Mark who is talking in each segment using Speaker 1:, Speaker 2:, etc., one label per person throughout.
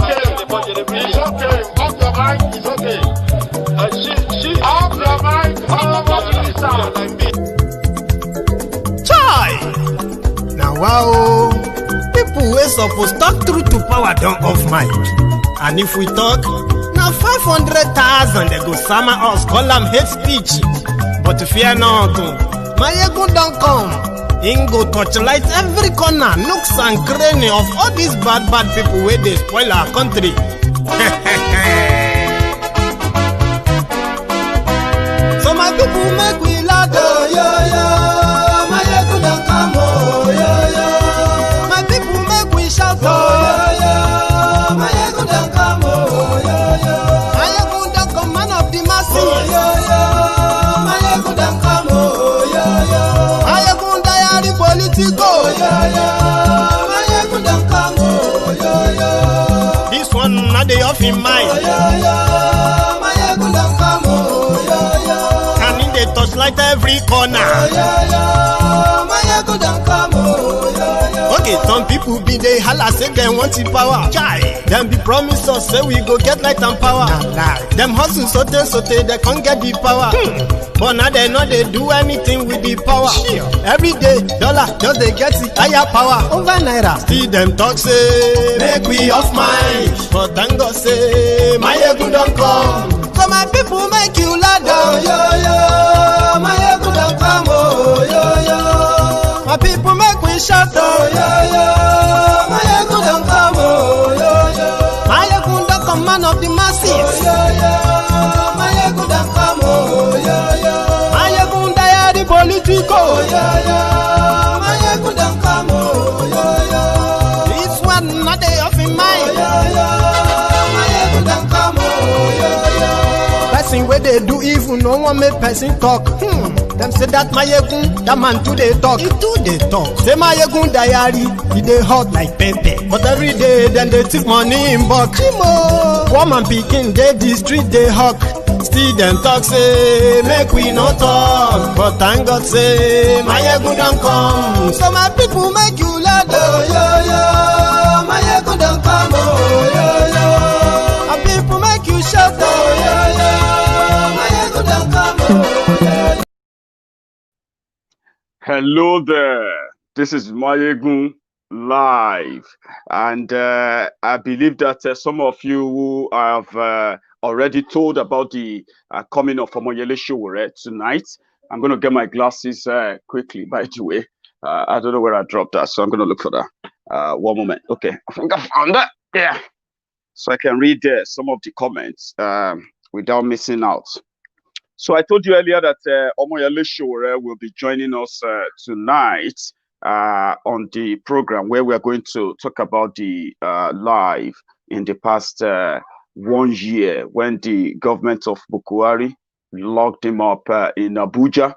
Speaker 1: It's okay. Off your mind. It's okay. She off your mind.
Speaker 2: Chai! Now wow, people wey suppose talk truth to power don't off mic. And if we talk, now 500,000 they go summer us, call them hate speech. But fear not, Maiyegun don't come. Him go torchlight every corner, nooks and cranny of all these bad people where they spoil our country. So my people make we laugh, oh yo yo. Maiyegun don't come, oh yo yo. My people make we shout, oh yo yo. Maiyegun don't come, oh yo yo. Maiyegun don't come, man of the masses, oh yo yo. Maiyegun don't come, oh yo yo. Maiyegun diary politico, oh yo yo. Maiyegun don't come, oh yo yo. This one not the off in mind, oh yo yo. Maiyegun don't come, oh yo yo. Can in the touchlight every corner, oh yo yo. Maiyegun don't come, oh yo yo. Okay, some people be they holla say they want the power. Chai, them be promise us say we go get light and power. Them hustle sote they can't get the power. But now they know they do anything with the power. Every day, dollar just they get the higher power over naira. See them talk say make we off mind, but thank God say Maiyegun don't come. So my people make you laugh, oh yo yo. Maiyegun don't come, oh yo yo. My people make we shout, oh yo yo. Maiyegun don't come, oh yo yo. Maiyegun don't come, man of the masses, oh yo yo. Maiyegun don't come, oh yo yo. Maiyegun diary politico, oh yo yo. Maiyegun don't come, oh yo yo. This one not they off in mind, oh yo yo. Maiyegun don't come, oh yo yo. Person where they do evil, no one make person talk. Them say that Maiyegun, that man too they talk. He too they talk. Say Maiyegun diary, he they hot like pepper. But every day then they take money in bulk. Poor man picking, they the street they hawk. Still them talk say make we no talk. But thank God say Maiyegun don't come. So my people make you laugh, oh yo yo. Maiyegun don't come, oh yo yo. My people make you shout, oh yo yo. Maiyegun don't come, oh yo yo.
Speaker 3: Hello there, this is Maiyegun live, and I believe that some of you who have already told about the coming of Omoyele Sowore tonight. I'm going to get my glasses quickly, by the way. I don't know where I dropped that, so I'm going to look for that. One moment. Okay, I think I found that. Yeah, so I can read some of the comments without missing out. So I told you earlier that Omoyele Sowore will be joining us tonight on the program where we are going to talk about the life in the past 1 year when the government of Buhari locked him up in Abuja.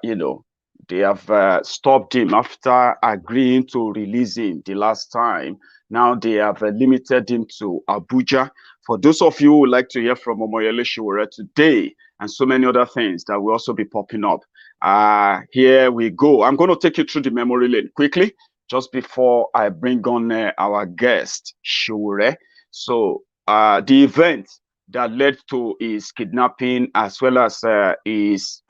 Speaker 3: You know, they have stopped him after agreeing to release him the last time. Now they have limited him to Abuja. For those of you who would like to hear from Omoyele Sowore today, and so many other things that will also be popping up. Here we go. I'm going to take you through the memory lane quickly, just before I bring on our guest, Sowore. So the event that led to his kidnapping, as well as his,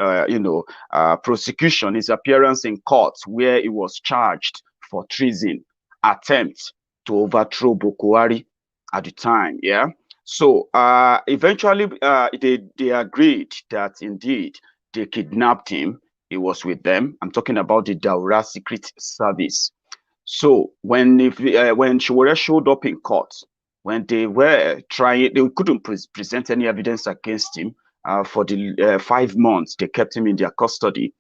Speaker 3: prosecution, his appearance in court, where he was charged for treason, attempt to overthrow Buhari at the time, yeah? So eventually they agreed that indeed they kidnapped him. He was with them. I'm talking about the Daura Secret Service. So when Sowore showed up in court, when they were trying, they couldn't present any evidence against him for the 5 months they kept him in their custody.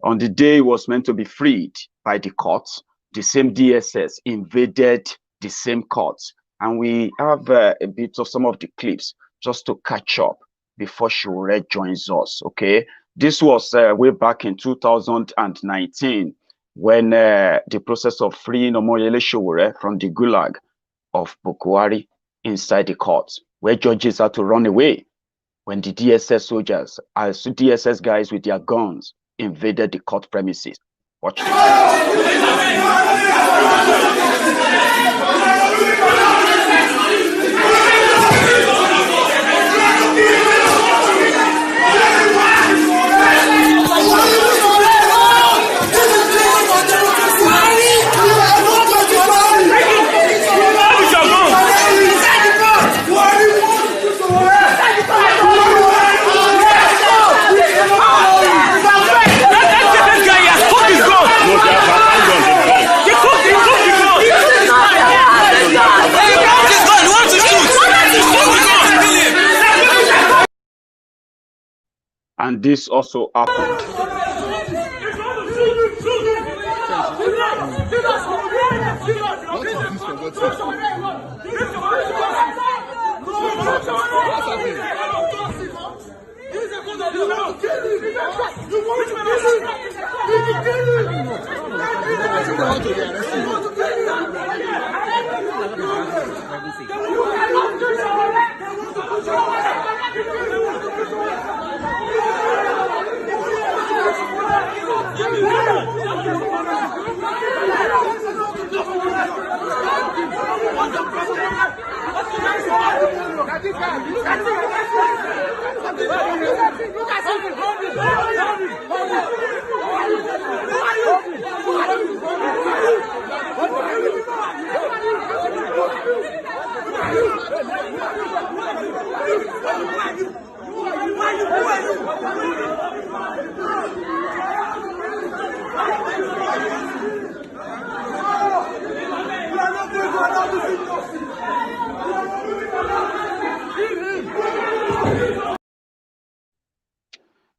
Speaker 3: On the day he was meant to be freed by the court, the same DSS invaded the same court. And we have a bit of some of the clips just to catch up before Sowore joins us, okay? This was way back in 2019 when the process of freeing Omoyele Sowore from the gulag of Buhari inside the court, where judges had to run away when the DSS soldiers, as DSS guys with their guns, invaded the court premises. Watch this. and this also happened.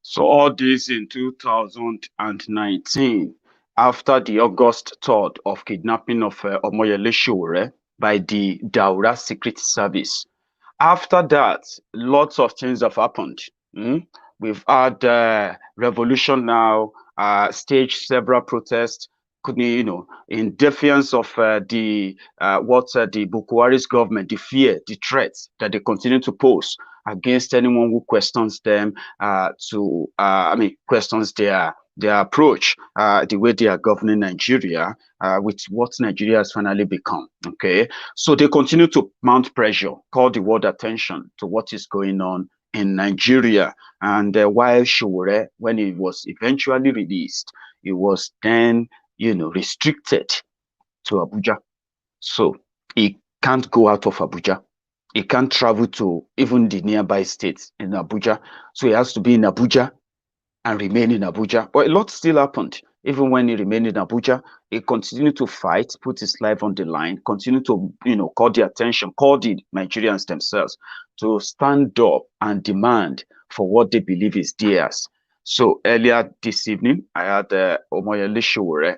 Speaker 3: So all this in 2019, after the August 3rd of kidnapping of Omoyele Sowore by the Daura Secret Service. After that, lots of things have happened. We've had revolution now, staged several protests, in defiance of the Buhari's government, the fear, the threats that they continue to pose against anyone who questions them, questions their approach, the way they are governing Nigeria, with what Nigeria has finally become. Okay, so they continue to mount pressure, call the world attention to what is going on in Nigeria. And while Sowore, when he was eventually released, he was then, restricted to Abuja. So he can't go out of Abuja. He can't travel to even the nearby states in Abuja. So he has to be in Abuja and remain in Abuja. But a lot still happened. Even when he remained in Abuja, he continued to fight, put his life on the line, continue to, call the attention, call the Nigerians themselves to stand up and demand for what they believe is theirs. So earlier this evening, I had Omoyele Sowore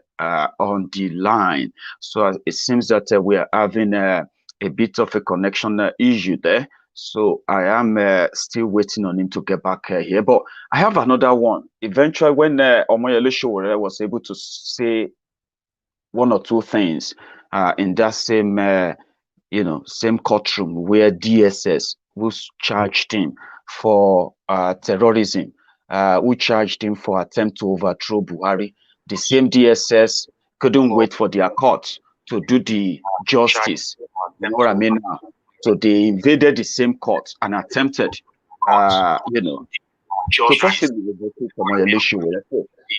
Speaker 3: on the line. So it seems that we are having a bit of a connection issue there. So I am still waiting on him to get back here. But I have another one. Eventually, when Omoyele Sowore was able to say one or two things in that same, same courtroom where DSS, who charged him for terrorism, who charged him for attempt to overthrow Buhari, the same DSS couldn't wait for their court to do the justice. You know what I mean? So they invaded the same court and attempted, to possibly evoke Omoyele Sowore.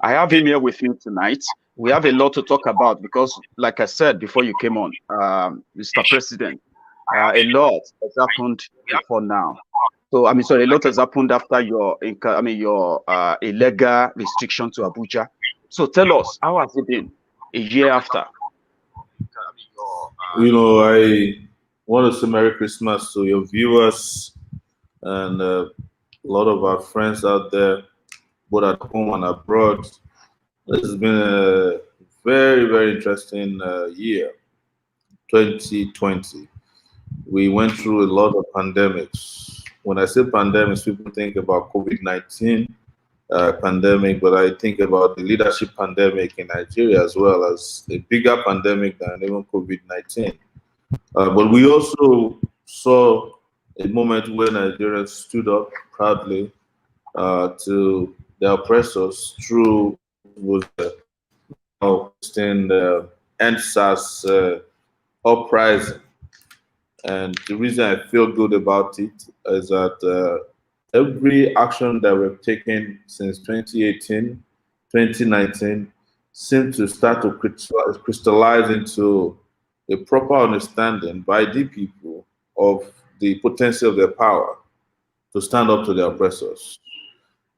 Speaker 3: I have him here with me tonight. We have a lot to talk about because, like I said before you came on, Mr. President, a lot has happened before now. So a lot has happened after your illegal restriction to Abuja. So tell us, how has it been a year after?
Speaker 4: I want to say Merry Christmas to your viewers and a lot of our friends out there, both at home and abroad. This has been a very, very interesting year, 2020. We went through a lot of pandemics. When I say pandemics, people think about COVID-19 pandemic, but I think about the leadership pandemic in Nigeria as well as a bigger pandemic than even COVID-19. But we also saw a moment where Nigerians stood up proudly to their oppressors through the EndSARS uprising. And the reason I feel good about it is that every action that we've taken since 2018, 2019 seems to start to crystallize into a proper understanding by the people of the potential of their power to stand up to their oppressors.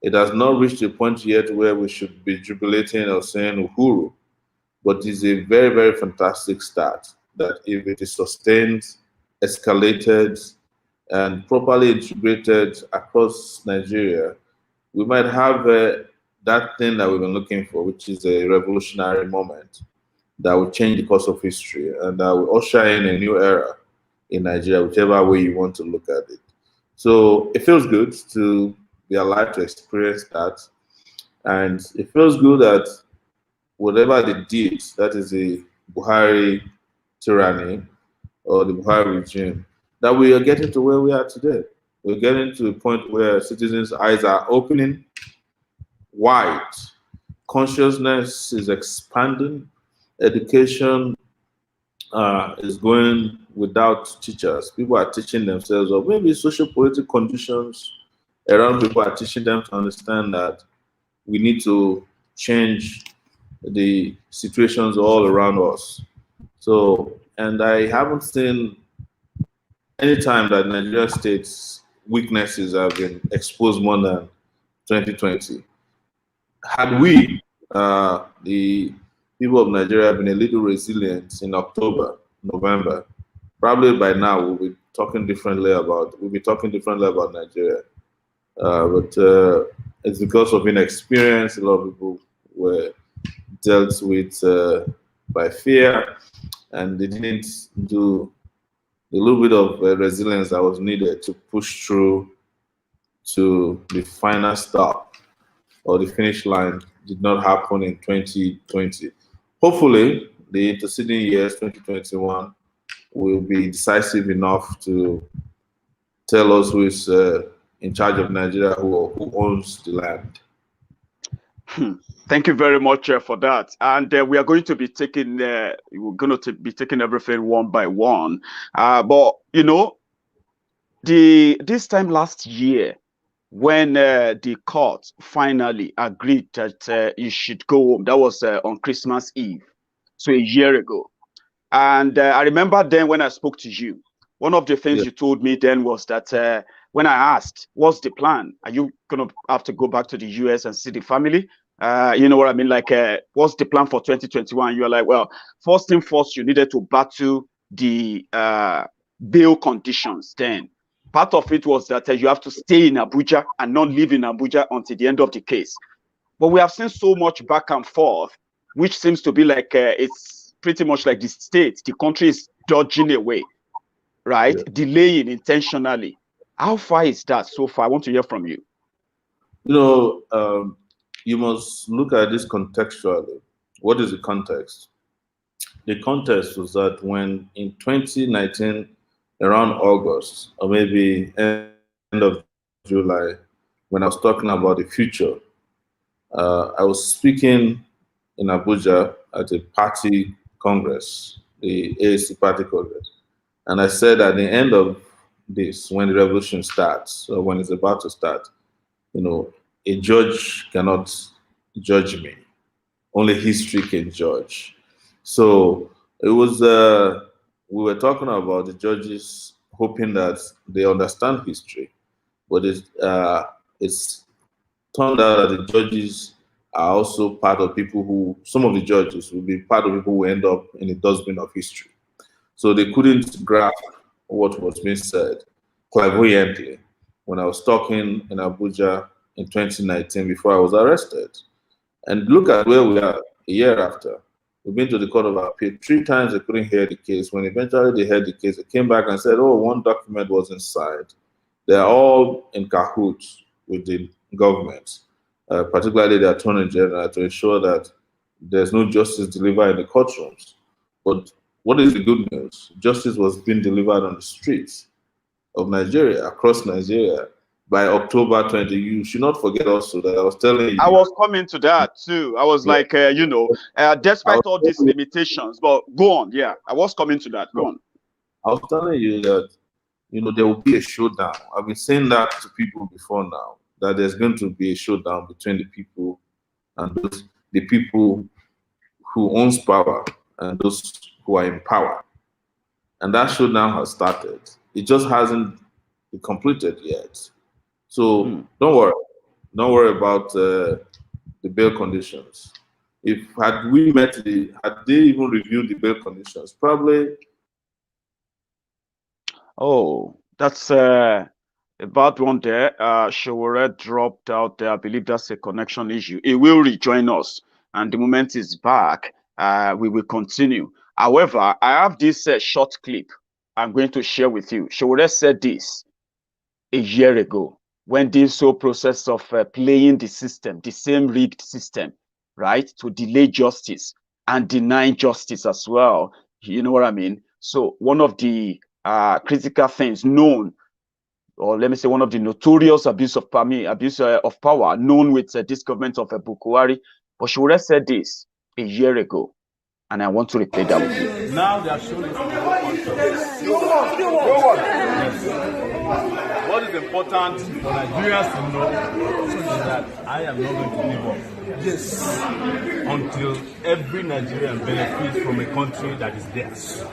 Speaker 4: It has not reached a point yet where we should be jubilating or saying uhuru, but it's a very, very fantastic start that if it is sustained, escalated, and properly integrated across Nigeria, we might have that thing that we've been looking for, which is a revolutionary moment that will change the course of history and that will usher in a new era in Nigeria, whichever way you want to look at it. So it feels good to be alive to experience that. And it feels good that whatever they did, that is the Buhari tyranny or the Buhari regime, that we are getting to where we are today. We're getting to a point where citizens' eyes are opening wide. Consciousness is expanding. Education is going without teachers. People are teaching themselves, or maybe social political conditions around people are teaching them to understand that we need to change the situations all around us. So, and I haven't seen any time that Nigeria state's weaknesses have been exposed more than 2020. Had we, the people of Nigeria, been a little resilient in October, November, probably by now we'll be talking differently about Nigeria. But it's because of inexperience. A lot of people were dealt with by fear, and they didn't do the little bit of resilience that was needed to push through to the final stop or the finish line. Did not happen in 2020. Hopefully, the interceding years, 2021, will be decisive enough to tell us who is in charge of Nigeria, who owns the land.
Speaker 3: Thank you very much for that. And we are going to be taking everything one by one. But you know, this time last year, when the court finally agreed that you should go home, that was on Christmas Eve, so a year ago. And I remember then when I spoke to you, one of the things you told me then was that when I asked, what's the plan? Are you going to have to go back to the US and see the family? You know what I mean? Like, what's the plan for 2021? You're like, well, first thing first, you needed to battle the bail conditions then. Part of it was that you have to stay in Abuja and not live in Abuja until the end of the case. But we have seen so much back and forth, which seems to be like it's pretty much like the state, the country is dodging away, right? Yeah. Delaying intentionally. How far is that so far? I want to hear from you.
Speaker 4: You know, you must look at this contextually. What is the context? The context was that when in 2019, around August, or maybe end of July, when I was talking about the future, I was speaking in Abuja at a party congress, the AAC party congress. And I said at the end of this, when the revolution starts, or when it's about to start, you know, a judge cannot judge me. Only history can judge. So it was, we were talking about the judges hoping that they understand history, but it's turned out that the judges are also part of people who, some of the judges will be part of people who end up in the dustbin of history. So they couldn't grasp what was being said clairvoyantly when I was talking in Abuja in 2019 before I was arrested. And look at where we are a year after. We've been to the Court of Appeal 3 times. They couldn't hear the case. When eventually they heard the case, they came back and said, oh, one document was inside. They're all in cahoots with the government, particularly the Attorney General, to ensure that there's no justice delivered in the courtrooms. But what is the good news? Justice was being delivered on the streets of Nigeria, across Nigeria, by October 20. You should not forget also that I was telling you.
Speaker 3: I was coming to that too. I was like, you know, despite all these limitations, but go on. Yeah, I was coming to that. Go on.
Speaker 4: I was telling you that, you know, there will be a showdown. I've been saying that to people before now, that there's going to be a showdown between the people and the people who owns power and those who are in power. And that showdown has started. It just hasn't been completed yet. So don't worry about the bail conditions. Had they even reviewed the bail conditions, probably.
Speaker 3: Oh, that's A bad one there. Sowore dropped out there. I believe that's a connection issue. He will rejoin us, and the moment he's back, we will continue. However, I have this short clip I'm going to share with you. Sowore said this a year ago when this whole process of playing the system, the same rigged system, right, to delay justice and deny justice as well. You know what I mean? So one of the critical things known, or let me say one of the notorious abuse of power known with this government of Buhari. But Sowore said this a year ago, and I want to replay that with you.
Speaker 5: Now they are showing it. What is important for Nigerians to know is that I am not going to give up. Yes. Until every Nigerian benefits from a country that is theirs.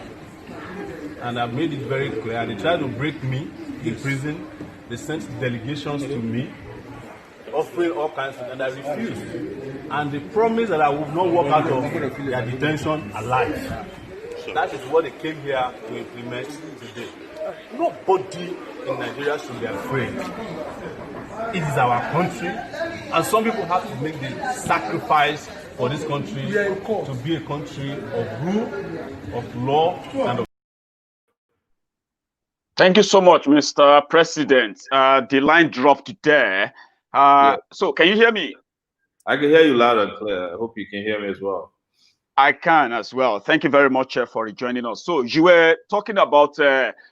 Speaker 5: And I've made it very clear. They tried to break me in prison. They sent delegations to me, offering all kinds of, and I refused. And they promised that I would not walk out of their detention alive. That is what they came here to implement today. Nobody in Nigeria should be afraid. It is our country, and some people have to make the sacrifice for this country to be a country of rule, of law, and of.
Speaker 3: Thank you so much, Mr. President. The line dropped there. So can you hear me?
Speaker 4: I can hear you loud and clear. I hope you can hear me as well.
Speaker 3: I can as well. Thank you very much for rejoining us. So you were talking about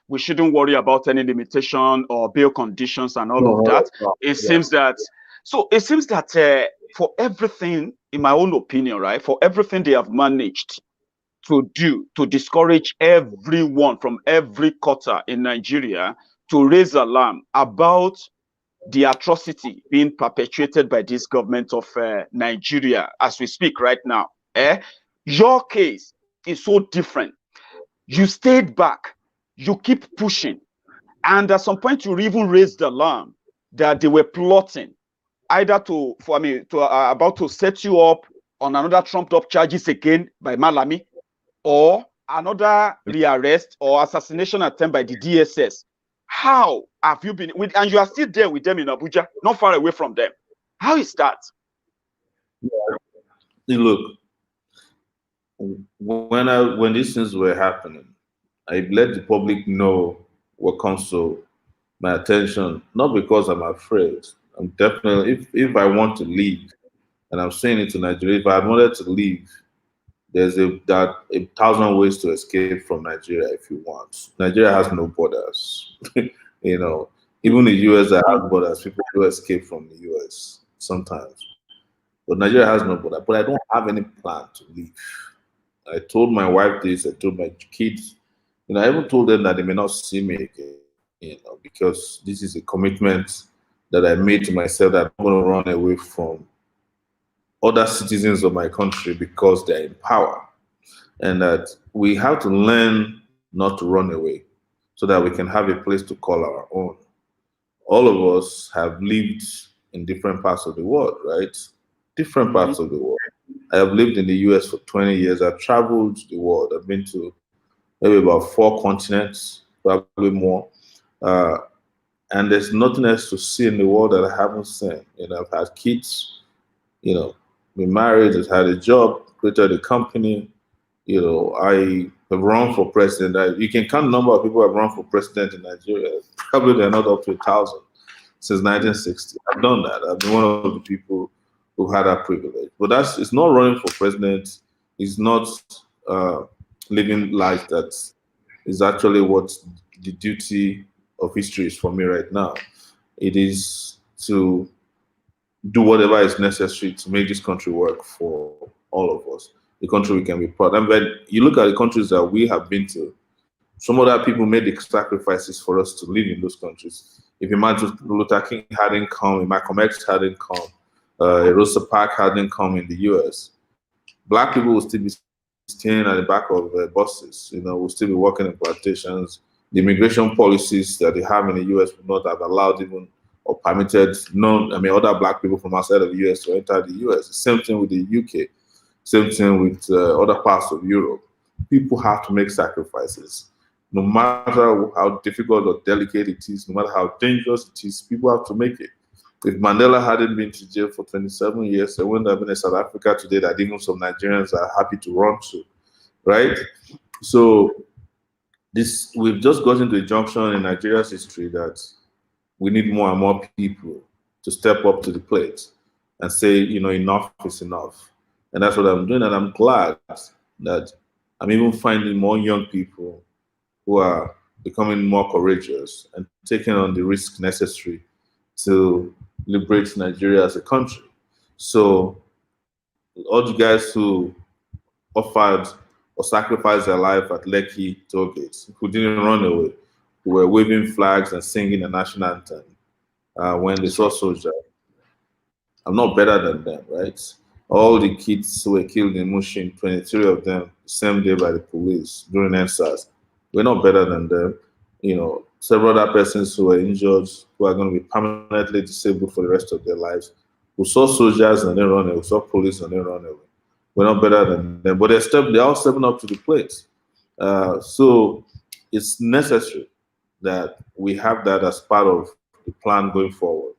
Speaker 3: we shouldn't worry about any limitation or bail conditions and all of that. It seems that for everything, in my own opinion, right, for everything they have managed to do to discourage everyone from every quarter in Nigeria to raise alarm about the atrocity being perpetuated by this government of Nigeria as we speak right now. Your case is so different. You stayed back, you keep pushing, and at some point you even raised the alarm that they were plotting either about to set you up on another trumped up charges again by Malami, or another rearrest or assassination attempt by the DSS. How have you been with, and you are still there with them in Abuja, not far away from them? How is that?
Speaker 4: Look, when these things were happening, I let the public know what comes to my attention, not because I'm afraid. I'm definitely, if I want to leave, and I'm saying it to Nigeria, if I wanted to leave, there's a 1,000 ways to escape from Nigeria if you want. Nigeria has no borders. You know, even the US that has borders, people do escape from the US sometimes. But Nigeria has no border. But I don't have any plan to leave. I told my wife this, I told my kids, I even told them that they may not see me again, because this is a commitment that I made to myself that I'm going to run away from other citizens of my country because they're in power, and that we have to learn not to run away so that we can have a place to call our own. All of us have lived in different parts of the world, right? Different parts of the world. I have lived in the US for 20 years. I've traveled the world. I've been to maybe about 4 continents, probably more. And there's nothing else to see in the world that I haven't seen. I've had kids, been married, I've had a job, created a company. I have run for president. You can count the number of people who have run for president in Nigeria. Probably they're not up to 1,000 since 1960. I've done that. I've been one of the people who had that privilege. But it's not running for president. It's not living life that is actually what the duty of history is for me right now. It is to do whatever is necessary to make this country work for all of us, the country we can be proud. And when you look at the countries that we have been to, some other people made the sacrifices for us to live in those countries. If Martin Luther King hadn't come, if Malcolm X hadn't come, Rosa Parks hadn't come in the US, Black people would still be staying at the back of buses, will still be working in plantations. The immigration policies that they have in the US would not have allowed even or permitted other Black people from outside of the US to enter the US. Same thing with the UK, same thing with other parts of Europe. People have to make sacrifices. no matter how difficult or delicate it is, no matter how dangerous it is, people have to make it. If Mandela hadn't been to jail for 27 years, there wouldn't have been a South Africa today that even some Nigerians are happy to run to, right? So we've just gotten to a junction in Nigeria's history that we need more and more people to step up to the plate and say, enough is enough. And that's what I'm doing. And I'm glad that I'm even finding more young people who are becoming more courageous and taking on the risk necessary to liberate Nigeria as a country. So all the guys who offered or sacrificed their life at Lekki toll gates, who didn't run away, who were waving flags and singing the national anthem when they saw soldiers, I'm not better than them, right? All the kids who were killed in Mushin, 23 of them, the same day by the police during EndSARS, we're not better than them. Several other persons who were injured, who are going to be permanently disabled for the rest of their lives, who saw soldiers and then run away, who saw police and then run away. We're not better than them, but they're all stepping up to the plate. So it's necessary that we have that as part of the plan going forward,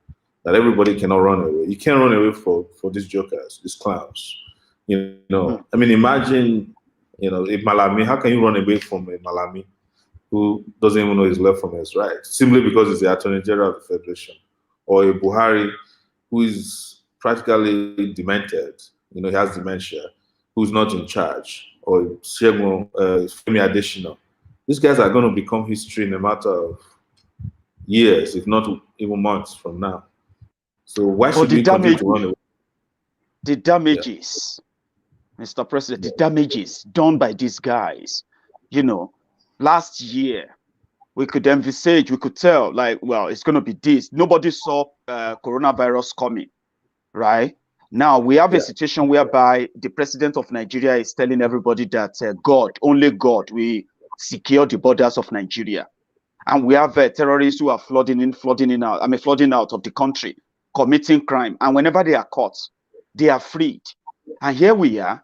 Speaker 4: that everybody cannot run away. You can't run away for these jokers, these clowns. I mean, imagine, a Malami, how can you run away from a Malami who doesn't even know his left from his right, simply because he's the Attorney General of the Federation, or a Buhari who is practically demented, he has dementia, who's not in charge, or Femi Adesina. These guys are going to become history in a matter of years, if not even months from now. So why should we continue to run away?
Speaker 3: The damages, Mr. President, the damages done by these guys, last year, we could envisage, we could tell, it's going to be this. Nobody saw coronavirus coming, right? Now, we have a situation whereby the president of Nigeria is telling everybody that only God will secure the borders of Nigeria. And we have terrorists who are flooding out of the country, committing crime. And whenever they are caught, they are freed. And here we are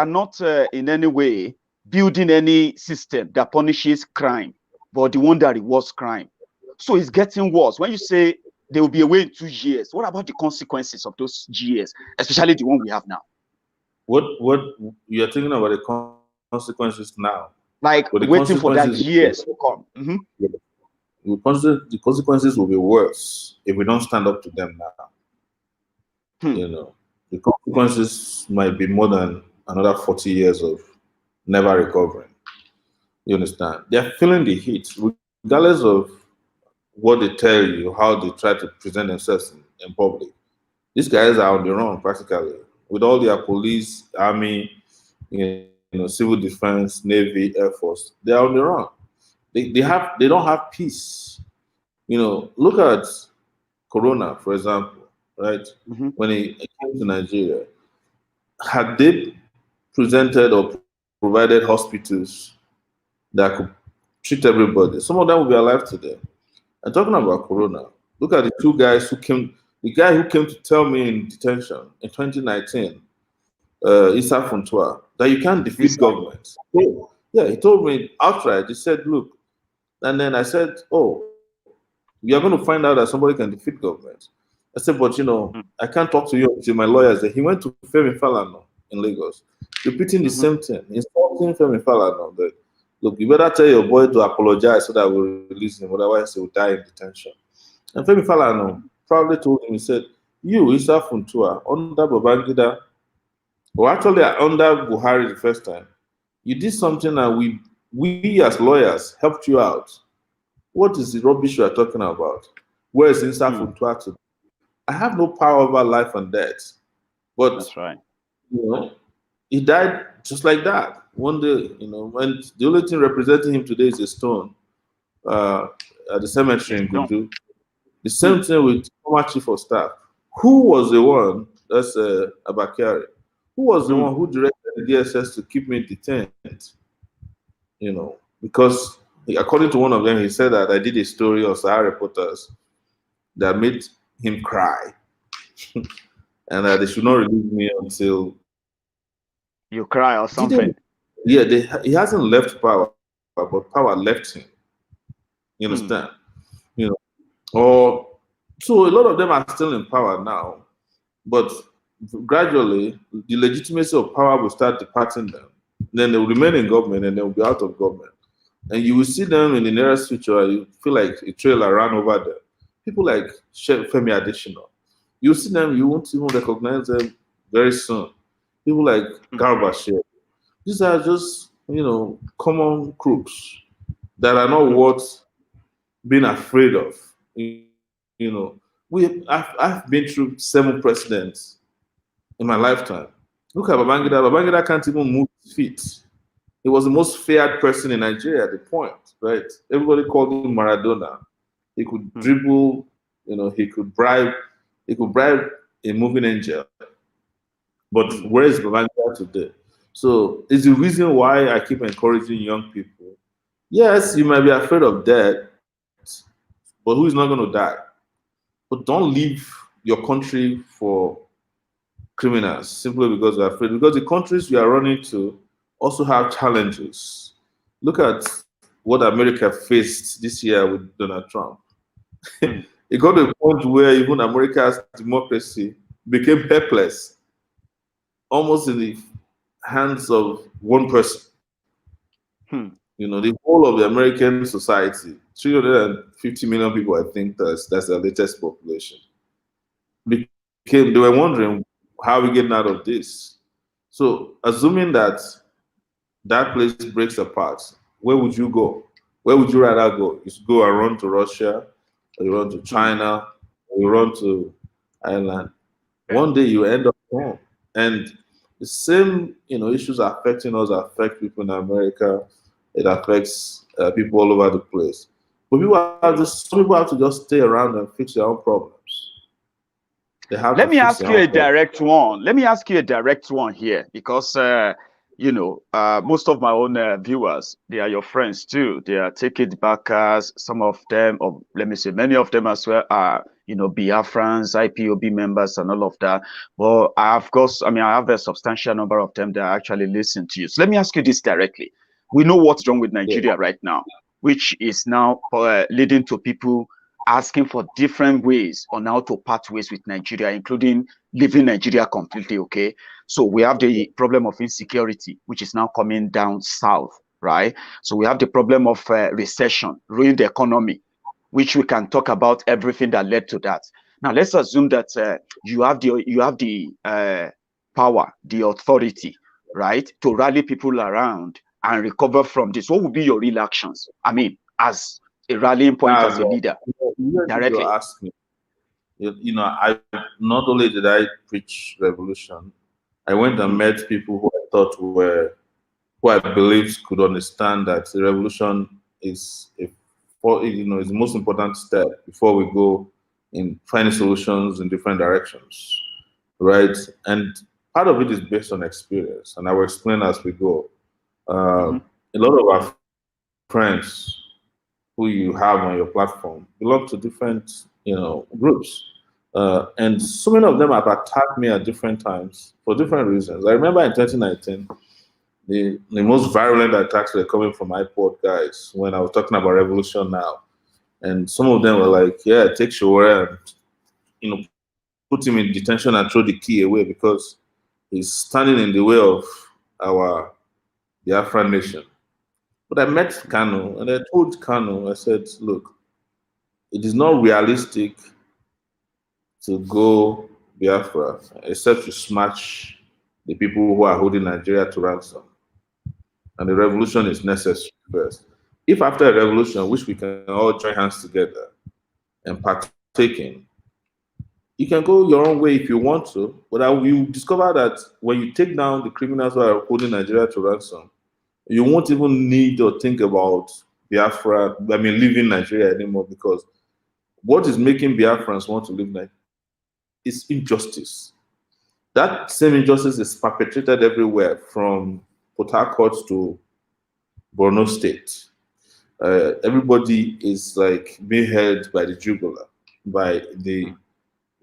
Speaker 3: not in any way building any system that punishes crime, but the one that rewards crime. So it's getting worse. When you say they will be away in 2 years, what about the consequences of those years, especially the one we have now?
Speaker 4: What you're thinking about the consequences now?
Speaker 3: Waiting for that years to come.
Speaker 4: Mm-hmm. The consequences will be worse if we don't stand up to them now. The consequences might be more than another 40 years of never recovering. You understand? They're feeling the heat, regardless of what they tell you, how they try to present themselves in public. These guys are on their own, practically, with all their police, army, civil defense, Navy, Air Force. They are on their own. They don't have peace. Look at Corona, for example, right? Mm-hmm. When it came to Nigeria, had they presented or provided hospitals that could treat everybody, some of them will be alive today. I'm talking about Corona. Look at the two guys who came. The guy who came to tell me in detention in 2019, Issa Funtua, that you can't defeat government. Oh, yeah, he told me outright. He said, look, and then I said, oh, you're going to find out that somebody can defeat government. I said, but I can't talk to you until my lawyer said. He went to Femi Falana in Lagos, repeating the same thing, insulting Femi Falana that, look, you better tell your boy to apologize so that we'll release him, otherwise he will die in detention. And Femi Falana proudly told him, he said, you, Issa Funtua, under Babangida, or actually under Buhari the first time, you did something and we as lawyers helped you out. What is the rubbish you are talking about? Where is Issa Funtua today? I have no power over life and death. But
Speaker 3: that's right.
Speaker 4: He died just like that. One day, when the only thing representing him today is a stone at the cemetery in Gudu. The same thing with former chief of staff. Who was the one, that's Abakari, who was the one who directed the DSS to keep me detained? Because according to one of them, he said that I did a story on Sahara reporters that made him cry. And that they should not release me until
Speaker 3: you cry or something.
Speaker 4: Yeah, he hasn't left power. but power left him. You understand? You know, or so a lot of them are still in power now, but gradually the legitimacy of power will start departing them. Then they will remain in government and they will be out of government. And you will see them in the nearest future. You feel like a trailer ran over them. People like Femi Adesina. You see them, you won't even recognize them very soon. People like Garba. These are just, common crooks that are not worth being afraid of. I've been through 7 presidents in my lifetime. Look at Babangida. Babangida can't even move his feet. He was the most feared person in Nigeria at the point, right? Everybody called him Maradona. He could dribble, he could bribe a moving angel. But where is Babangida today? So it's the reason why I keep encouraging young people. Yes, you might be afraid of death, but who is not going to die? But don't leave your country for criminals simply because you're afraid. Because the countries you are running to also have challenges. Look at what America faced this year with Donald Trump. It got to a point where even America's democracy became helpless, almost in the hands of one person. The whole of the American society, 350 million people, I think that's the latest population, they were wondering how are we getting out of this. So assuming that place breaks apart, where would you go? Where would you rather go? You go and run to Russia, or you run to China, or you run to Ireland. One day you end up home. And the same issues affecting us affect people in America. It affects people all over the place. But some people have to just stay around and fix their own problems.
Speaker 3: Let me ask you a direct one. Let me ask you a direct one here, because most of my own viewers, they are your friends too. They are ticket backers. Some of them, or let me say, many of them as well are, Biafrans, IPOB members, and all of that. Well, I have a substantial number of them that actually listen to you. So let me ask you this directly. We know what's wrong with Nigeria right now, which is now leading to people asking for different ways on how to part ways with Nigeria, including leaving Nigeria completely, okay? So we have the problem of insecurity, which is now coming down south, right? So we have the problem of recession, ruined the economy, which we can talk about everything that led to that. Now, let's assume that you have the power, the authority, right, to rally people around and recover from this. What would be your real actions? I mean, as a rallying point, as a leader, directly.
Speaker 4: Ask me. I not only did I preach revolution, I went and met people who I thought who I believed could understand that the revolution is is the most important step before we go in finding solutions in different directions, right? And part of it is based on experience, and I will explain as we go. A lot of our friends who you have on your platform belong to different, groups. And so many of them have attacked me at different times for different reasons. I remember in 2019, the most virulent attacks were coming from iPod guys when I was talking about revolution now. And some of them were like, yeah, take Sowore and, put him in detention and throw the key away because he's standing in the way of our Biafran nation. But I met Kanu and I told Kanu, I said, look, it is not realistic to go Biafra except to smash the people who are holding Nigeria to ransom. And the revolution is necessary first. If after a revolution, which we can all join hands together and partake in, you can go your own way if you want to, but you discover that when you take down the criminals who are holding Nigeria to ransom, you won't even need or think about Biafra, leaving Nigeria anymore, because what is making Biafrans want to leave Nigeria is injustice. That same injustice is perpetrated everywhere from Port Harcourt to Borno State. Everybody is like being held by the jugular, by the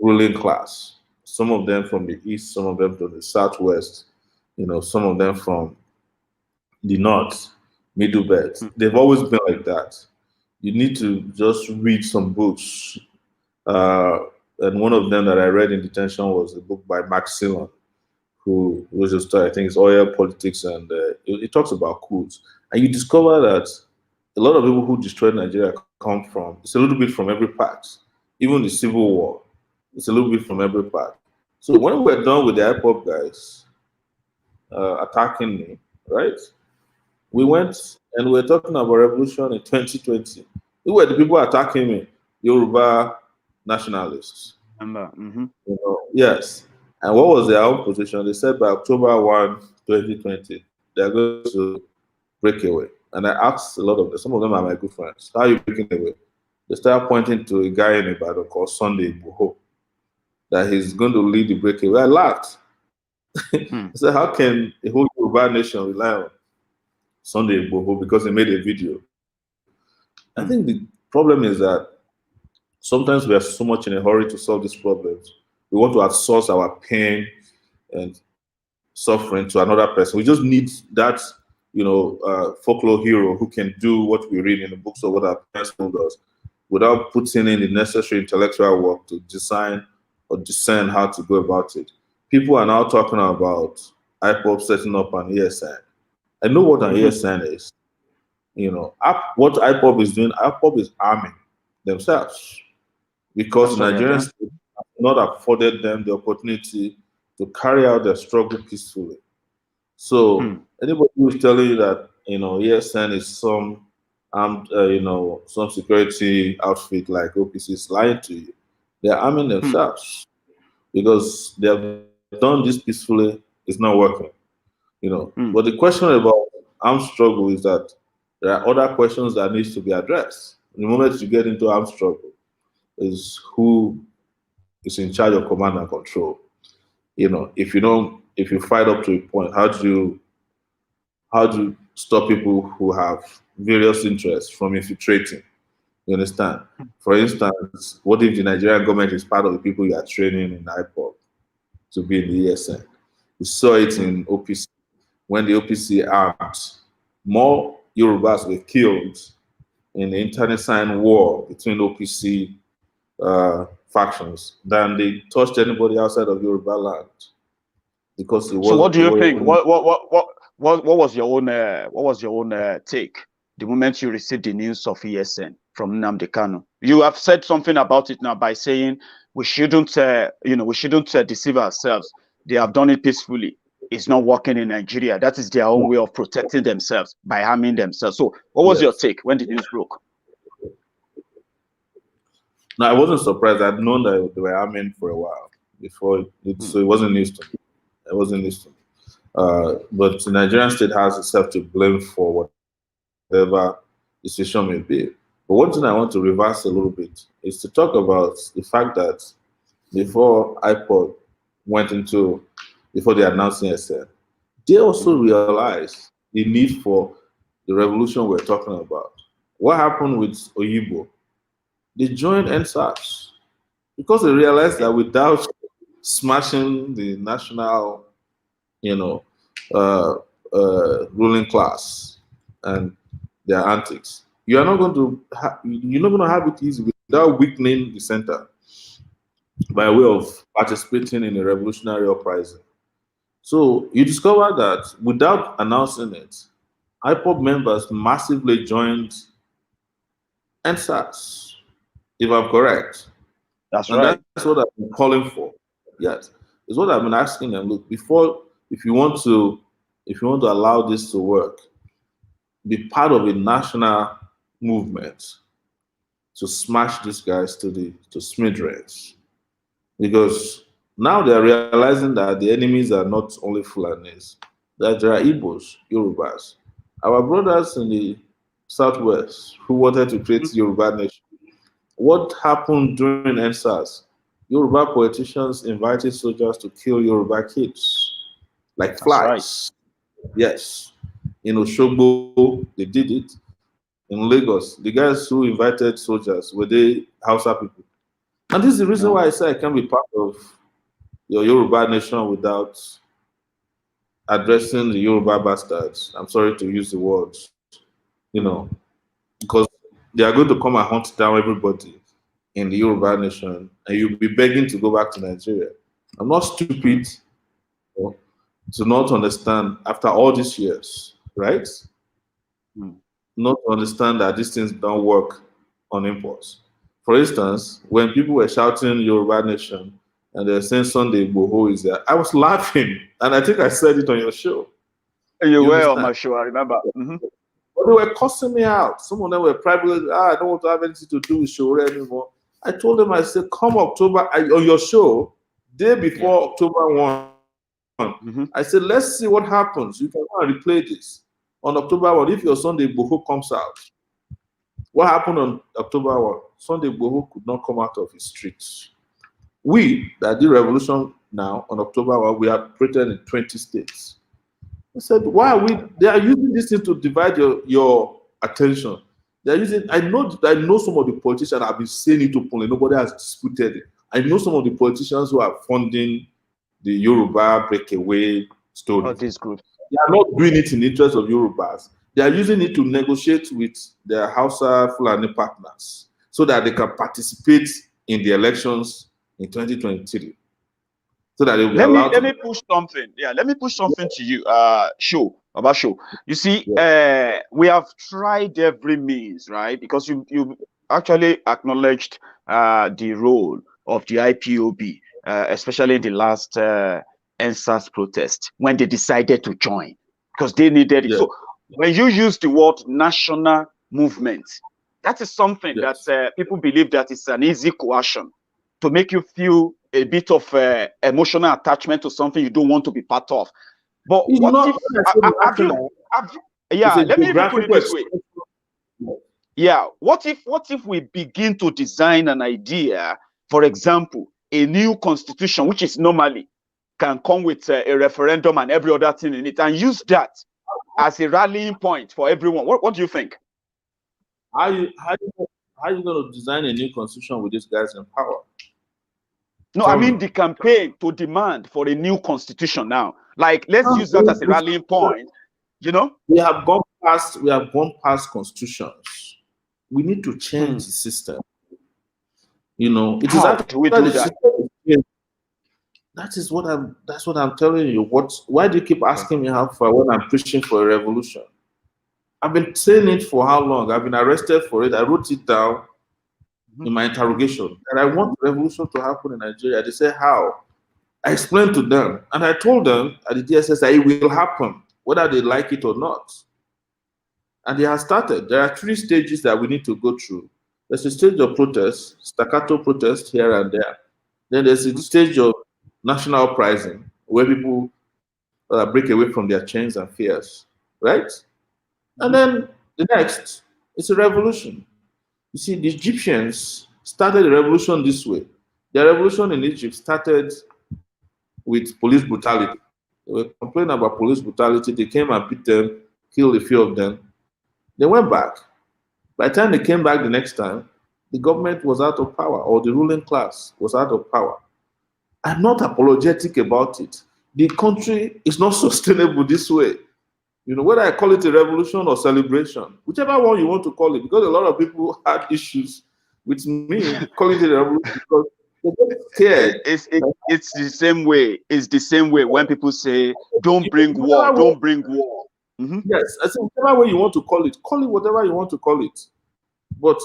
Speaker 4: ruling class. Some of them from the east, some of them from the southwest, some of them from the north. middle belt. They've always been like that. You need to just read some books. And one of them that I read in detention was a book by Max Sillon, who was just, I think it's oil politics, and it talks about coups. And you discover that a lot of people who destroyed Nigeria come from, it's a little bit from every part. Even the Civil War, it's a little bit from every part. So when we're done with the IPOB guys attacking me, right? We went and we were talking about revolution in 2020. Who were the people attacking me? Yoruba nationalists. You know, yes. And what was their own position? They said by October 1, 2020, they're going to break away. And I asked a lot of them, some of them are my good friends, how are you breaking away? They started pointing to a guy in Ibadan called Sunday Buho, that he's going to lead the breakaway. I laughed. I said, how can a whole Yoruba nation rely on Sunday Buho because he made a video? I think the problem is that sometimes we are so much in a hurry to solve these problems. We want to outsource our pain and suffering to another person. We just need that, you know, folklore hero who can do what we read in the books or what our parents told us, without putting in the necessary intellectual work to design or discern how to go about it. People are now talking about IPOB setting up an ESN. I know what an ESN is. You know, what IPOB is doing, IPOB is arming themselves because Nigerians have not afforded them the opportunity to carry out their struggle peacefully. So anybody who is telling you that, you know, ESN is some you know, some security outfit like OPC is lying to you. They're arming themselves because they have done this peacefully. It's not working, you know. But the question about armed struggle is that there are other questions that needs to be addressed. The moment you get into armed struggle, is who is in charge of command and control. You know, if you fight up to a point, how do you stop people who have various interests from infiltrating? You understand? For instance, what if the Nigerian government is part of the people you are training in IPOB to be in the ESN? We saw it in OPC. When the OPC armed, more Yorubas were killed in the internecine war between OPC factions than they touched anybody outside of Yoruba land. Because it was.
Speaker 3: So what do you think? What was your own take the moment you received the news of ESN from Nnamdi Kanu? You have said something about it now by saying we shouldn't deceive ourselves. They have done it peacefully. It's not working in Nigeria. That is their own way of protecting themselves by harming themselves. So what was your take when the news broke?
Speaker 4: No, I wasn't surprised. I'd known that they were arming for a while before, so it wasn't news to me. It wasn't news to me. But the Nigerian state has itself to blame for whatever decision may be. But one thing I want to reverse a little bit is to talk about the fact that before IPOD before they announced ESN, they also realized the need for the revolution we're talking about. What happened with Oyibo? They joined EndSARS because they realized that without smashing the national, ruling class and their antics, you're not going to have it easy without weakening the center by way of participating in a revolutionary uprising. So you discover that without announcing it, IPOB members massively joined EndSARS, if I'm correct.
Speaker 3: That's
Speaker 4: and
Speaker 3: right.
Speaker 4: That's what I've been calling for. Yes, it's what I've been asking them. Look, if you want to allow this to work, be part of a national movement to smash these guys to smithereens, because now they're realizing that the enemies are not only Fulanis, that there are Igbos, Yorubas, our brothers in the Southwest who wanted to create Yoruba nation. What happened during EndSARS? Yoruba politicians invited soldiers to kill Yoruba kids like flies. Right. Yes. In Oshogbo, they did it. In Lagos, the guys who invited soldiers, were they Hausa people? And this is the reason why I say I can't be part of your Yoruba nation without addressing the Yoruba bastards. I'm sorry to use the words you know, because they are going to come and hunt down everybody in the Yoruba nation, and you'll be begging to go back to Nigeria. I'm not stupid, you know, to not understand after all these years, right? Not to understand that these things don't work on impulse. For instance, when people were shouting Yoruba nation and they were saying Sunday Igboho is there, I was laughing, and I think I said it on your show.
Speaker 3: You were on my show, I remember.
Speaker 4: But they were cussing me out. Some of them were privately, I don't want to have anything to do with Sowore anymore. I told them, I said, come October, on your show, day before October 1, I said, let's see what happens. You can go and replay this. On October 1, if your Sunday Igboho comes out, what happened on October 1? Sunday Igboho could not come out of his streets. We, that did revolution now, on October 1, we are operated in 20 states. I said, why are we? They are using this thing to divide your attention. They are using. I know some of the politicians have been saying it openly. Nobody has disputed it. I know some of the politicians who are funding the Yoruba breakaway story.
Speaker 3: This group.
Speaker 4: They are not doing it in the interest of Yorubas. They are using it to negotiate with their Hausa Fulani partners so that they can participate in the elections in 2023. So that they'll be allowed
Speaker 3: let me push something. Yeah, let me push something to you. Show. You see, we have tried every means, right? Because you actually acknowledged the role of the IPOB, especially in the last EndSARS protest when they decided to join because they needed it. So when you use the word national movement, that is something that people believe that it's an easy coercion to make you feel a bit of emotional attachment to something you don't want to be part of. But what if, let me put it this way. Yeah, what if we begin to design an idea, for example, a new constitution, which is normally can come with a referendum and every other thing in it, and use that as a rallying point for everyone. What do you think?
Speaker 4: How are you going to design a new constitution with these guys in power?
Speaker 3: No, I mean the campaign to demand for a new constitution now. Like, let's use that as a rallying point. You know,
Speaker 4: we have gone past constitutions. We need to change the system. You know, it is that's what I'm telling you. Why do you keep asking me how far when I'm preaching for a revolution? I've been saying it for how long? I've been arrested for it. I wrote it down in my interrogation, and I want revolution to happen in Nigeria. They say how? I explained to them, and I told them at the DSS that it will happen, whether they like it or not. And they have started. There are 3 stages that we need to go through. There's a stage of protest, staccato protest here and there. Then there's a stage of national uprising, where people break away from their chains and fears, right? And then the next is a revolution. You see, the Egyptians started the revolution this way. The revolution in Egypt started with police brutality. They were complaining about police brutality. They came and beat them, killed a few of them. They went back. By the time they came back the next time, the government was out of power, or the ruling class was out of power. I'm not apologetic about it. The country is not sustainable this way. You know, whether I call it a revolution or celebration, whichever one you want to call it, because a lot of people had issues with me calling it a revolution because they get scared.
Speaker 3: It's the same way. It's the same way when people say, don't bring war, don't bring war.
Speaker 4: Yes, I say whatever way you want to call it whatever you want to call it. But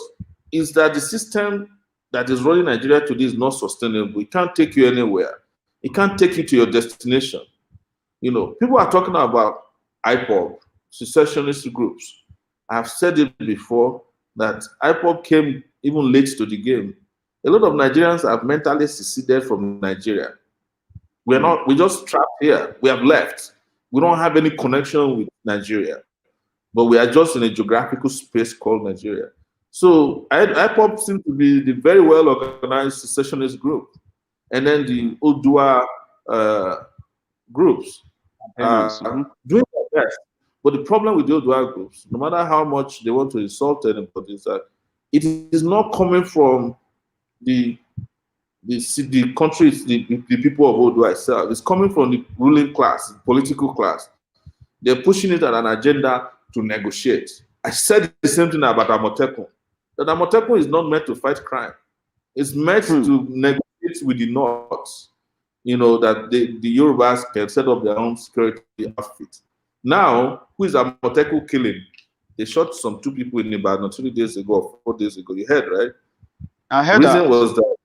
Speaker 4: is that the system that is running Nigeria today is not sustainable. It can't take you anywhere. It can't take you to your destination. You know, people are talking about IPOB, secessionist groups. I've said it before that IPOB came even late to the game. A lot of Nigerians have mentally seceded from Nigeria. We just trapped here. We have left. We don't have any connection with Nigeria, but we are just in a geographical space called Nigeria. So IPOB seems to be the very well organized secessionist group. And then the Odua groups are doing their best. But the problem with the Odua groups, no matter how much they want to insult anybody, is that it is not coming from the countries, the people of Odua itself. It's coming from the ruling class, the political class. They're pushing it as an agenda to negotiate. I said the same thing about Amotekun. That Amotekun is not meant to fight crime. It's meant to negotiate with the North. You know, that the Yorubas can set up their own security outfit. Now, who is Amotekun killing? They shot some 2 people in Ibadan 3 days ago or 4 days ago. You heard, right?
Speaker 3: I heard
Speaker 4: Reason
Speaker 3: that.
Speaker 4: was that,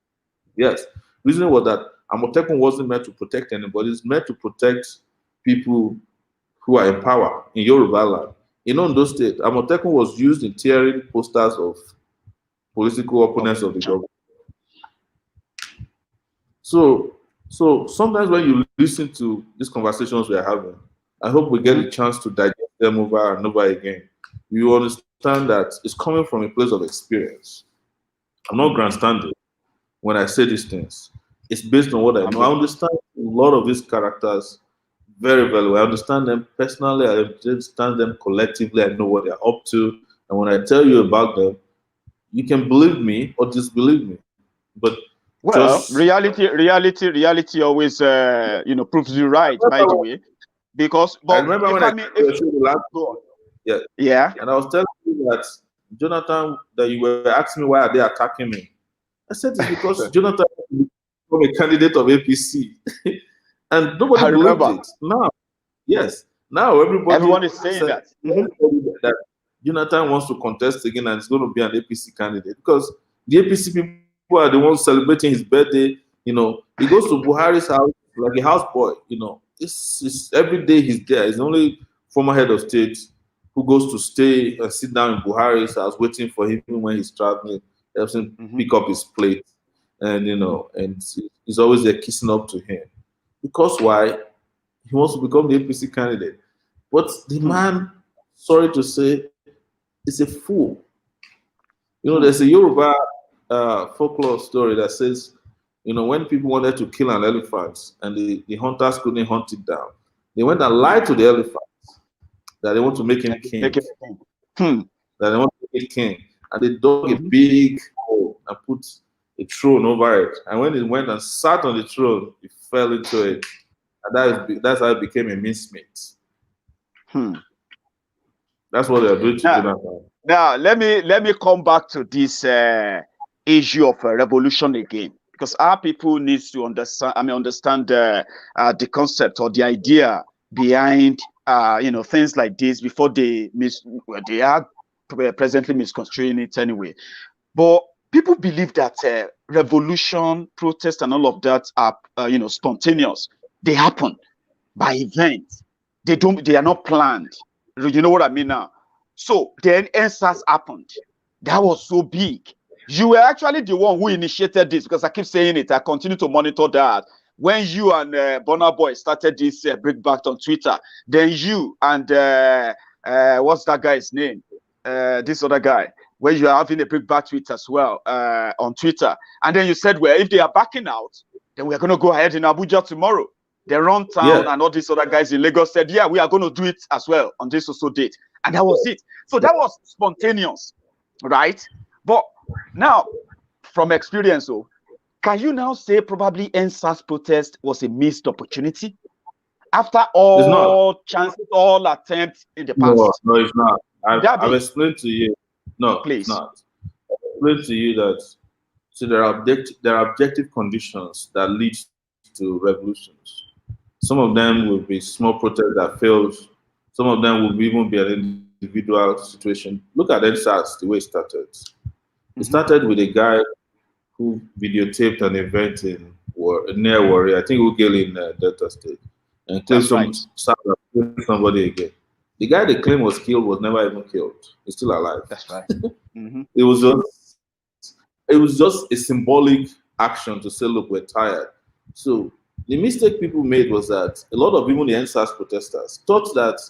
Speaker 4: yes. Reason was that Amotekun wasn't meant to protect anybody. It's meant to protect people who are in power in Yoruba land. In Ondo State, Amotekun was used in tearing posters of political opponents of the government. So sometimes when you listen to these conversations we are having, I hope we get a chance to digest them over and over again. You understand that it's coming from a place of experience. I'm not grandstanding when I say these things. It's based on what I know. I understand a lot of these characters very, very well. I understand them personally. I understand them collectively. I know what they're up to. And when I tell you about them, you can believe me or disbelieve me. But
Speaker 3: well, reality always, proves you right. By the way, because
Speaker 4: I remember when
Speaker 3: yeah,
Speaker 4: and I was telling you that Jonathan, that you were asking me why are they attacking me. I said it's because Jonathan became a candidate of APC, and nobody believed it. Now, yes, now everyone
Speaker 3: is saying that
Speaker 4: Jonathan wants to contest again and it's going to be an APC candidate because the APC people are the ones celebrating his birthday. You know, he goes to Buhari's house like a houseboy. You know, it's every day he's there. He's the only former head of state who goes to stay and sit down in Buhari's house waiting for him when he's traveling. Helps him pick up his plate, and and he's always there kissing up to him. Because why? He wants to become the APC candidate. But the man, sorry to say, is a fool. You know, there's a Yoruba folklore story that says, when people wanted to kill an elephant and the hunters couldn't hunt it down, they went and lied to the elephant that they want to make him king. That they want to make him king. And they dug a big hole and put a throne over it. And when it went and sat on the throne, it fell into it. And that's how it became a mincemeat. That's what they're doing to Jonathan.
Speaker 3: Now, let me come back to this issue of revolution again, because our people need to understand the concept or the idea behind things like this before they are presently misconstruing it anyway. But people believe that revolution, protest, and all of that are spontaneous. They happen by events. They are not planned. You know what I mean now? So then EndSARS happened. That was so big. You were actually the one who initiated this, because I keep saying it. I continue to monitor that. When you and Burna Boy started this breakback on Twitter, then you and what's that guy's name? This other guy, where you are having a breakback tweet as well on Twitter. And then you said, well, if they are backing out, then we are going to go ahead in Abuja tomorrow. They run town and all these other guys in Lagos said, yeah, we are going to do it as well on this also date. And that was it. So that was spontaneous, right? But now, from experience, can you now say probably EndSARS protest was a missed opportunity? After all chances, all attempts in the past?
Speaker 4: No, it's not. I've explained to you. No, please. It's not. I've explained to you that there are objective conditions that lead to revolutions. Some of them will be small protests that failed. Some of them will even be an individual situation. Look at EndSARS, the way it started. It started with a guy who videotaped an event near Warri, I think Ugele in Delta State, and killed somebody again. The guy they claimed was killed was never even killed. He's still alive.
Speaker 3: That's right.
Speaker 4: It was just a symbolic action to say, look, we're tired. So the mistake people made was that a lot of even the EndSARS protesters thought that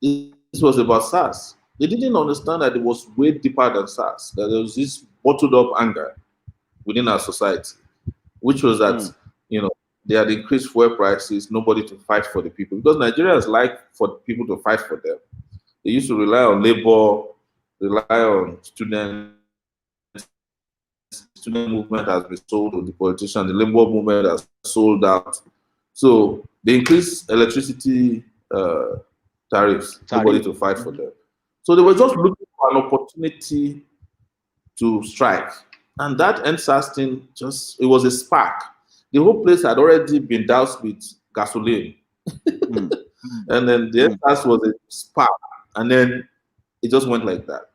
Speaker 4: this was about SARS. They didn't understand that it was way deeper than SARS, that there was this bottled up anger within our society, which was that, they had increased fuel prices, nobody to fight for the people. Because Nigerians like for people to fight for them. They used to rely on labor, rely on student movement has been sold to the politician, the labor movement has sold out. So they increased electricity tariffs, nobody to fight for them. So they were just looking for an opportunity to strike. And that EndSARS thing it was a spark. The whole place had already been doused with gasoline. And then the EndSARS was a spark. And then it just went like that.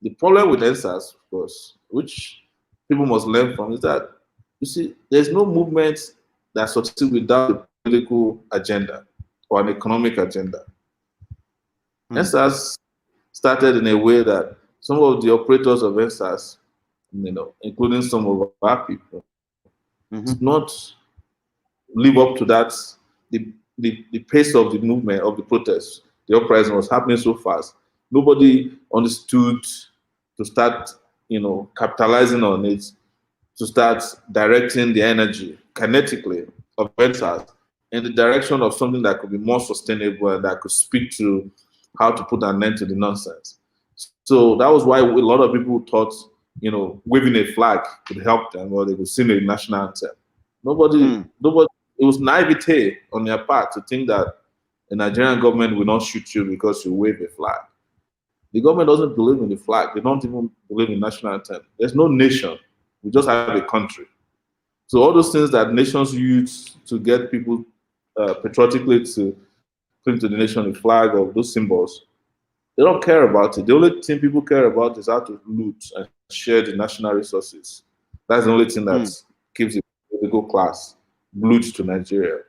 Speaker 4: The problem with EndSARS, of course, which people must learn from, is that, you see, there's no movement that succeeds without a political agenda or an economic agenda. EndSARS started in a way that some of the operators of EndSARS, including some of our people, did not live up to that. The pace of the movement, of the protest, the uprising was happening so fast. Nobody understood to start, capitalizing on it, to start directing the energy kinetically of EndSARS in the direction of something that could be more sustainable and that could speak to how to put an end to the nonsense. So that was why a lot of people thought, waving a flag could help them, or they could sing a national anthem. Nobody, it was naivete on their part to think that the Nigerian government will not shoot you because you wave a flag. The government doesn't believe in the flag. They don't even believe in national anthem. There's no nation. We just have a country. So all those things that nations use to get people patriotically to cling to the nation, the flag, or those symbols, they don't care about it. The only thing people care about is how to loot and share the national resources. That's the only thing that keeps the political class glued to Nigeria.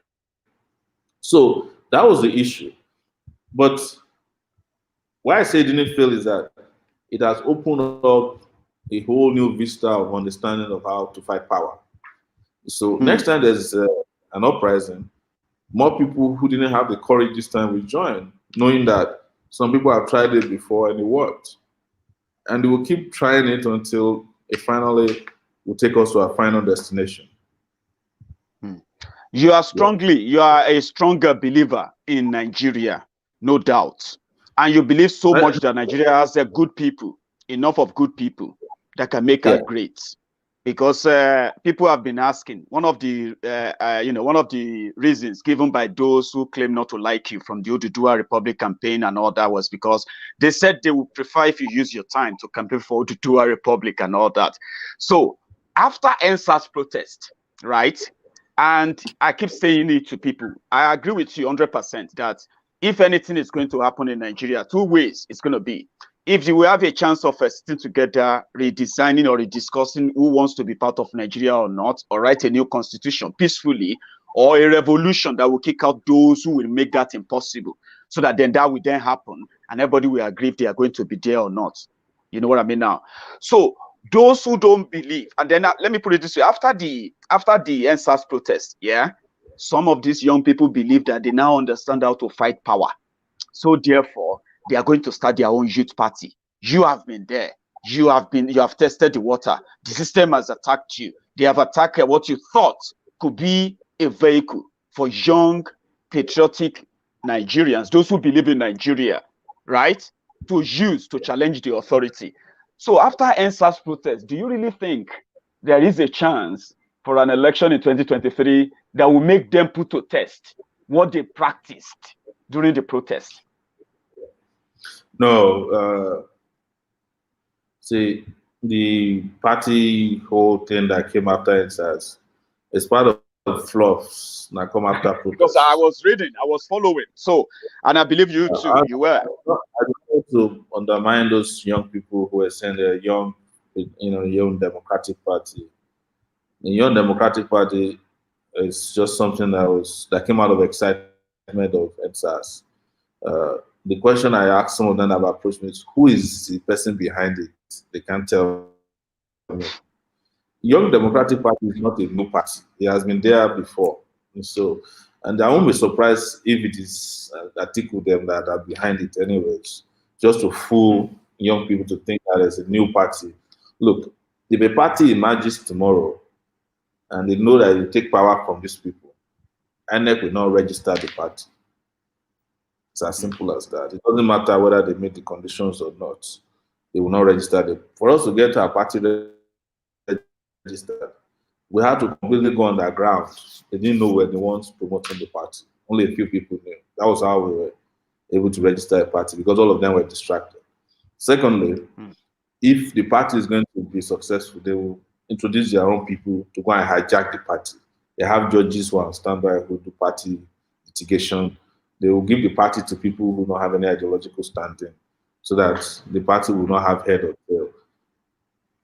Speaker 4: So that was the issue. But why I say it didn't fail is that it has opened up a whole new vista of understanding of how to fight power. So next time there's an uprising, more people who didn't have the courage this time will join, knowing that some people have tried it before and it worked. And they will keep trying it until it finally will take us to our final destination.
Speaker 3: You are a stronger believer in Nigeria, no doubt. And you believe so much that Nigeria has good people, enough of good people that can make her great. Because people have been asking, one of the reasons given by those who claim not to like you from the Oduduwa Republic campaign and all that was because they said they would prefer if you use your time to campaign for Oduduwa Republic and all that. So after EndSARS protest, right? And I keep saying it to people, I agree with you 100% that if anything is going to happen in Nigeria, two ways it's going to be. If you will have a chance of sitting together, redesigning or rediscussing who wants to be part of Nigeria or not, or write a new constitution peacefully, or a revolution that will kick out those who will make that impossible, so that then that will then happen, and everybody will agree if they are going to be there or not. You know what I mean now? So those who don't believe, and then let me put it this way: after the EndSARS protest, some of these young people believe that they now understand how to fight power. So therefore, they are going to start their own youth party. You have been there. You have tested the water. The system has attacked you. They have attacked what you thought could be a vehicle for young, patriotic Nigerians, those who believe in Nigeria, right, to use to challenge the authority. So after EndSARS protest, do you really think there is a chance for an election in 2023 that will make them put to test what they practiced during the protest?
Speaker 4: No, see, the party whole thing that came after EndSARS is part of the fluffs that come after protest.
Speaker 3: Because I was reading, I was following. So, and I believe you too, you were.
Speaker 4: I don't want to undermine those young people who are saying they're young, young Democratic Party. The Young Democratic Party is just something that came out of excitement of EndSARS. The question I asked some of them have approached me is, who is the person behind it? They can't tell me. Young Democratic Party is not a new party. It has been there before. And I won't be surprised if it is Atiku them that are behind it anyways, just to fool young people to think that it's a new party. Look, if a party emerges tomorrow and they know that it will take power from these people, INEC will not register the party. It's as simple as that. It doesn't matter whether they meet the conditions or not. They will not register them. For us to get our party registered, we had to completely go underground. They didn't know where the ones promoting the party. Only a few people knew. That was how we were able to register a party, because all of them were distracted. Secondly, if the party is going to be successful, they will introduce their own people to go and hijack the party. They have judges who are on standby who do party litigation. They will give the party to people who don't have any ideological standing so that the party will not have head or tail.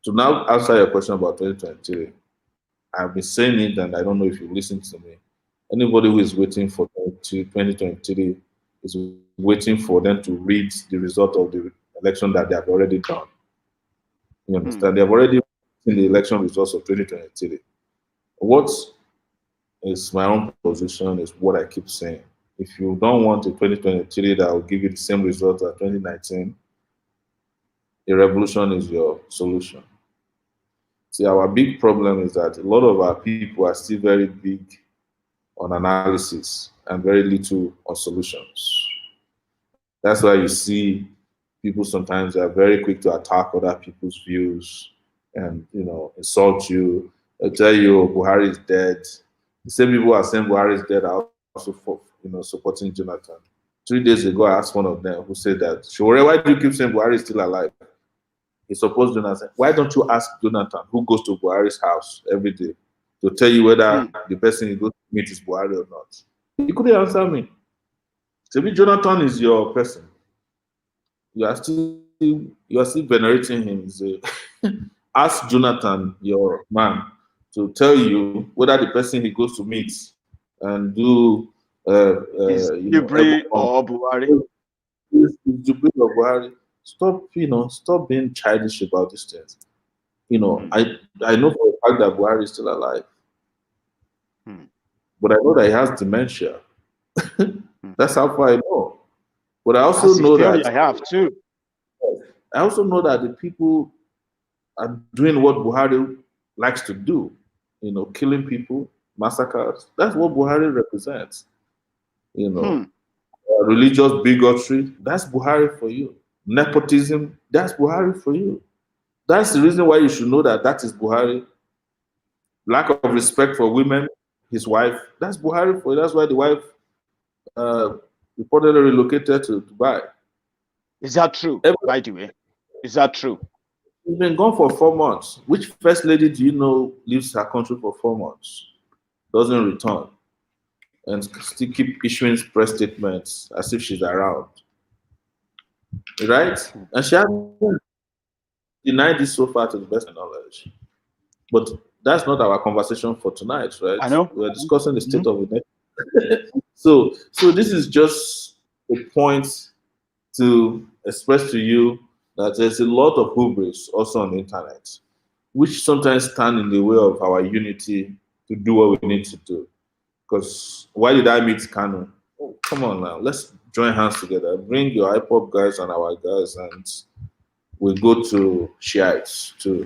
Speaker 4: To now answer your question about 2023, I've been saying it and I don't know if you listen to me. Anybody who is waiting for 2023 is waiting for them to read the result of the election that they have already done. You understand? They have already seen the election results of 2023. What is my own position is what I keep saying. If you don't want a 2023 that will give you the same result as 2019, a revolution is your solution. See, our big problem is that a lot of our people are still very big on analysis and very little on solutions. That's why you see people sometimes are very quick to attack other people's views and insult you. They'll tell you Buhari is dead. The same people are saying Buhari is dead are also supporting Jonathan. 3 days ago, I asked one of them who said that, Sowore, why do you keep saying Buhari is still alive? He supports Jonathan. Why don't you ask Jonathan, who goes to Buhari's house every day, to tell you whether the person he goes to meet is Buhari or not? He couldn't answer me. So if Jonathan is your person, you are still venerating him. So ask Jonathan, your man, to tell you whether the person he goes to meet and do
Speaker 3: is Jubril or Buhari?
Speaker 4: Is Jubril or Buhari? Stop being childish about these things. I know for a fact that Buhari is still alive. But I know that he has dementia. That's how far I know. But I also know that
Speaker 3: I have too.
Speaker 4: I also know that the people are doing what Buhari likes to do, killing people, massacres. That's what Buhari represents. Religious bigotry, that's Buhari for you. Nepotism, that's Buhari for you. That's the reason why you should know that is Buhari. Lack of respect for women, his wife, that's Buhari for you. That's why the wife reportedly relocated to Dubai.
Speaker 3: Is that true, by the way? Is that true?
Speaker 4: She's been gone for 4 months. Which first lady do you know leaves her country for 4 months, doesn't return, and still keep issuing press statements as if she's around? Right? And she hasn't denied this so far to the best of knowledge. But that's not our conversation for tonight, right?
Speaker 3: I know.
Speaker 4: We're discussing the state of the nation. So this is just a point to express to you that there's a lot of hubris also on the internet, which sometimes stand in the way of our unity to do what we need to do. Because why did I meet Kanu? Oh, come on now, let's join hands together. Bring your IPOP guys and our guys, and we go to Shiites to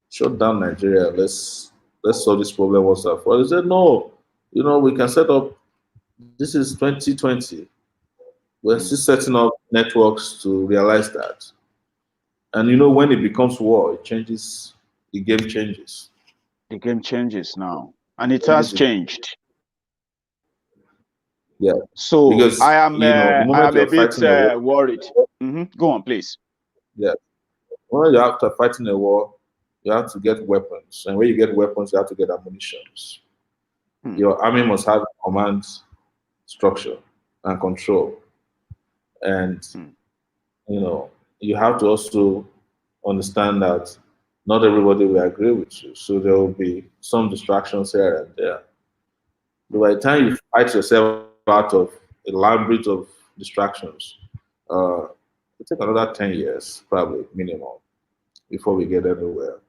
Speaker 4: shut down Nigeria. Let's solve this problem once and for all. They said, no, we can set up. This is 2020. We're still setting up networks to realize that. And when it becomes war, it changes. The game changes.
Speaker 3: The game changes now, and it has changed.
Speaker 4: Yeah.
Speaker 3: So
Speaker 4: because,
Speaker 3: I am a bit worried. Go on, please.
Speaker 4: Yeah. When you're after fighting a war, you have to get weapons, and when you get weapons, you have to get ammunition. Your army must have command structure and control, and you have to also understand that not everybody will agree with you, so there will be some distractions here and there. But by the time you fight yourself out of a labyrinth of distractions, it'll take another 10 years, probably minimum, before we get anywhere.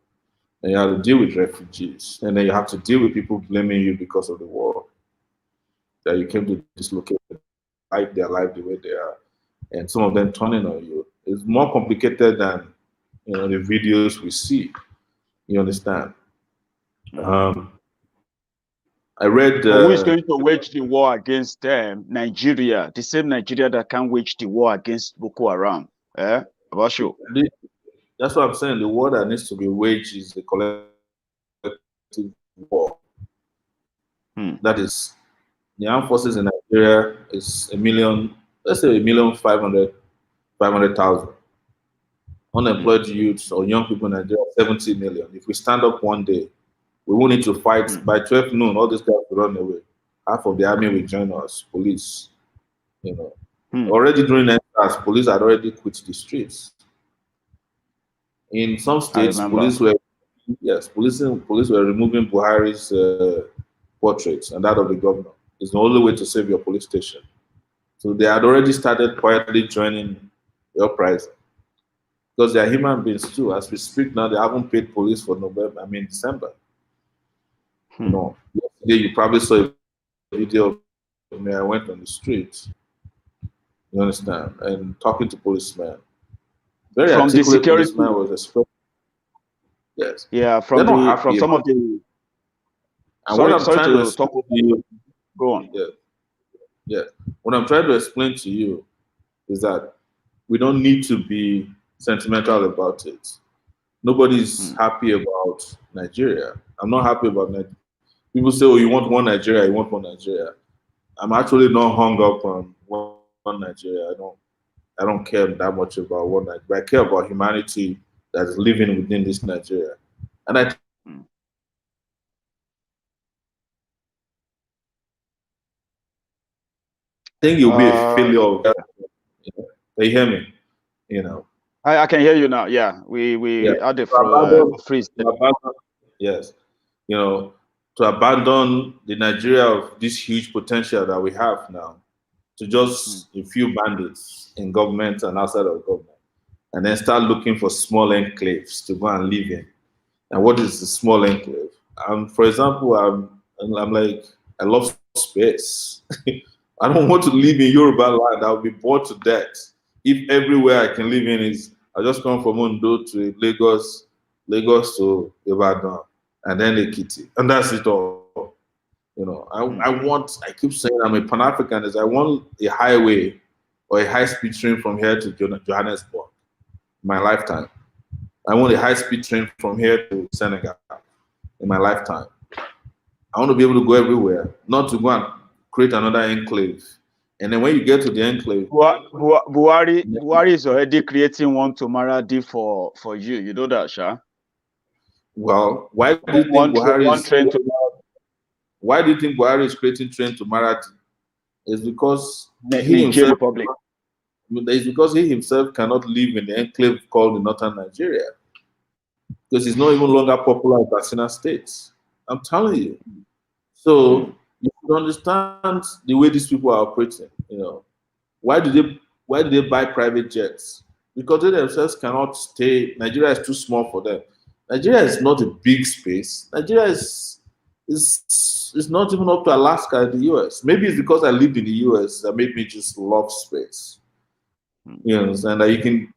Speaker 4: And you have to deal with refugees, and then you have to deal with people blaming you because of the war, that you came to dislocate, fight their life the way they are, and some of them turning on you. It's more complicated than the videos we see. You understand? I read.
Speaker 3: Who is going to wage the war against Nigeria? The same Nigeria that can wage the war against Boko Haram. About you.
Speaker 4: That's what I'm saying. The war that needs to be waged is the collective war. That is, the armed forces in Nigeria is 1 million. Let's say 1,500,000. unemployed youths or young people in Nigeria, 70 million. If we stand up one day, we won't need to fight. By 12 noon, all these guys will run away. Half of the army will join us, police. You know, already during EndSARS, police had already quit the streets. In some states, police were removing Buhari's portraits and that of the governor. It's the only way to save your police station. So they had already started quietly joining the uprising because they are human beings too. As we speak now, they haven't paid police for December. You know, yesterday you probably saw a video of me. I went on the street. You understand? And talking to policemen. Very
Speaker 3: from the security
Speaker 4: policeman was expressing. Yes.
Speaker 3: Yeah, from some of the.
Speaker 4: And sorry to
Speaker 3: talk with you. Go on.
Speaker 4: Yeah. Yeah. What I'm trying to explain to you is that we don't need to be sentimental about it. Nobody's happy about Nigeria. I'm not happy about Nigeria. People say, "Oh, you want one Nigeria? You want one Nigeria?" I'm actually not hung up on one Nigeria. I don't care that much about one Nigeria. I care about humanity that is living within this Nigeria, and I think you'll be a failure of that. Can you hear me? You know.
Speaker 3: I can hear you now. Yeah, we had a freeze.
Speaker 4: Yes, you know, to abandon the Nigeria of this huge potential that we have now, to just a few bandits in government and outside of government, and then start looking for small enclaves to go and live in. And what is a small enclave? For example, I'm like, I love space. I don't want to live in Yoruba land. I'll be bored to death. If everywhere I can live in is, I just come from Ondo to Lagos to Ibadan, and then Ekiti, and that's it all. You know, I keep saying I'm a Pan-Africanist. I want a highway or a high-speed train from here to Johannesburg in my lifetime. I want a high-speed train from here to Senegal in my lifetime. I want to be able to go everywhere, not to go and create another enclave. And then when you get to the enclave,
Speaker 3: Buhari is already creating one to Maradi for you. You know that, Sha?
Speaker 4: Well, why do you think Buhari is creating train to Maradi? It's because he himself cannot live in the enclave called the Northern Nigeria, because he's not even longer popular in Katsina states. I'm telling you. So you should understand the way these people are operating. You know, why do they buy private jets? Because they themselves cannot stay. Nigeria is too small for them. Nigeria is not a big space. Nigeria is not even up to Alaska in the US. Maybe it's because I lived in the US that made me just love space. You understand that you can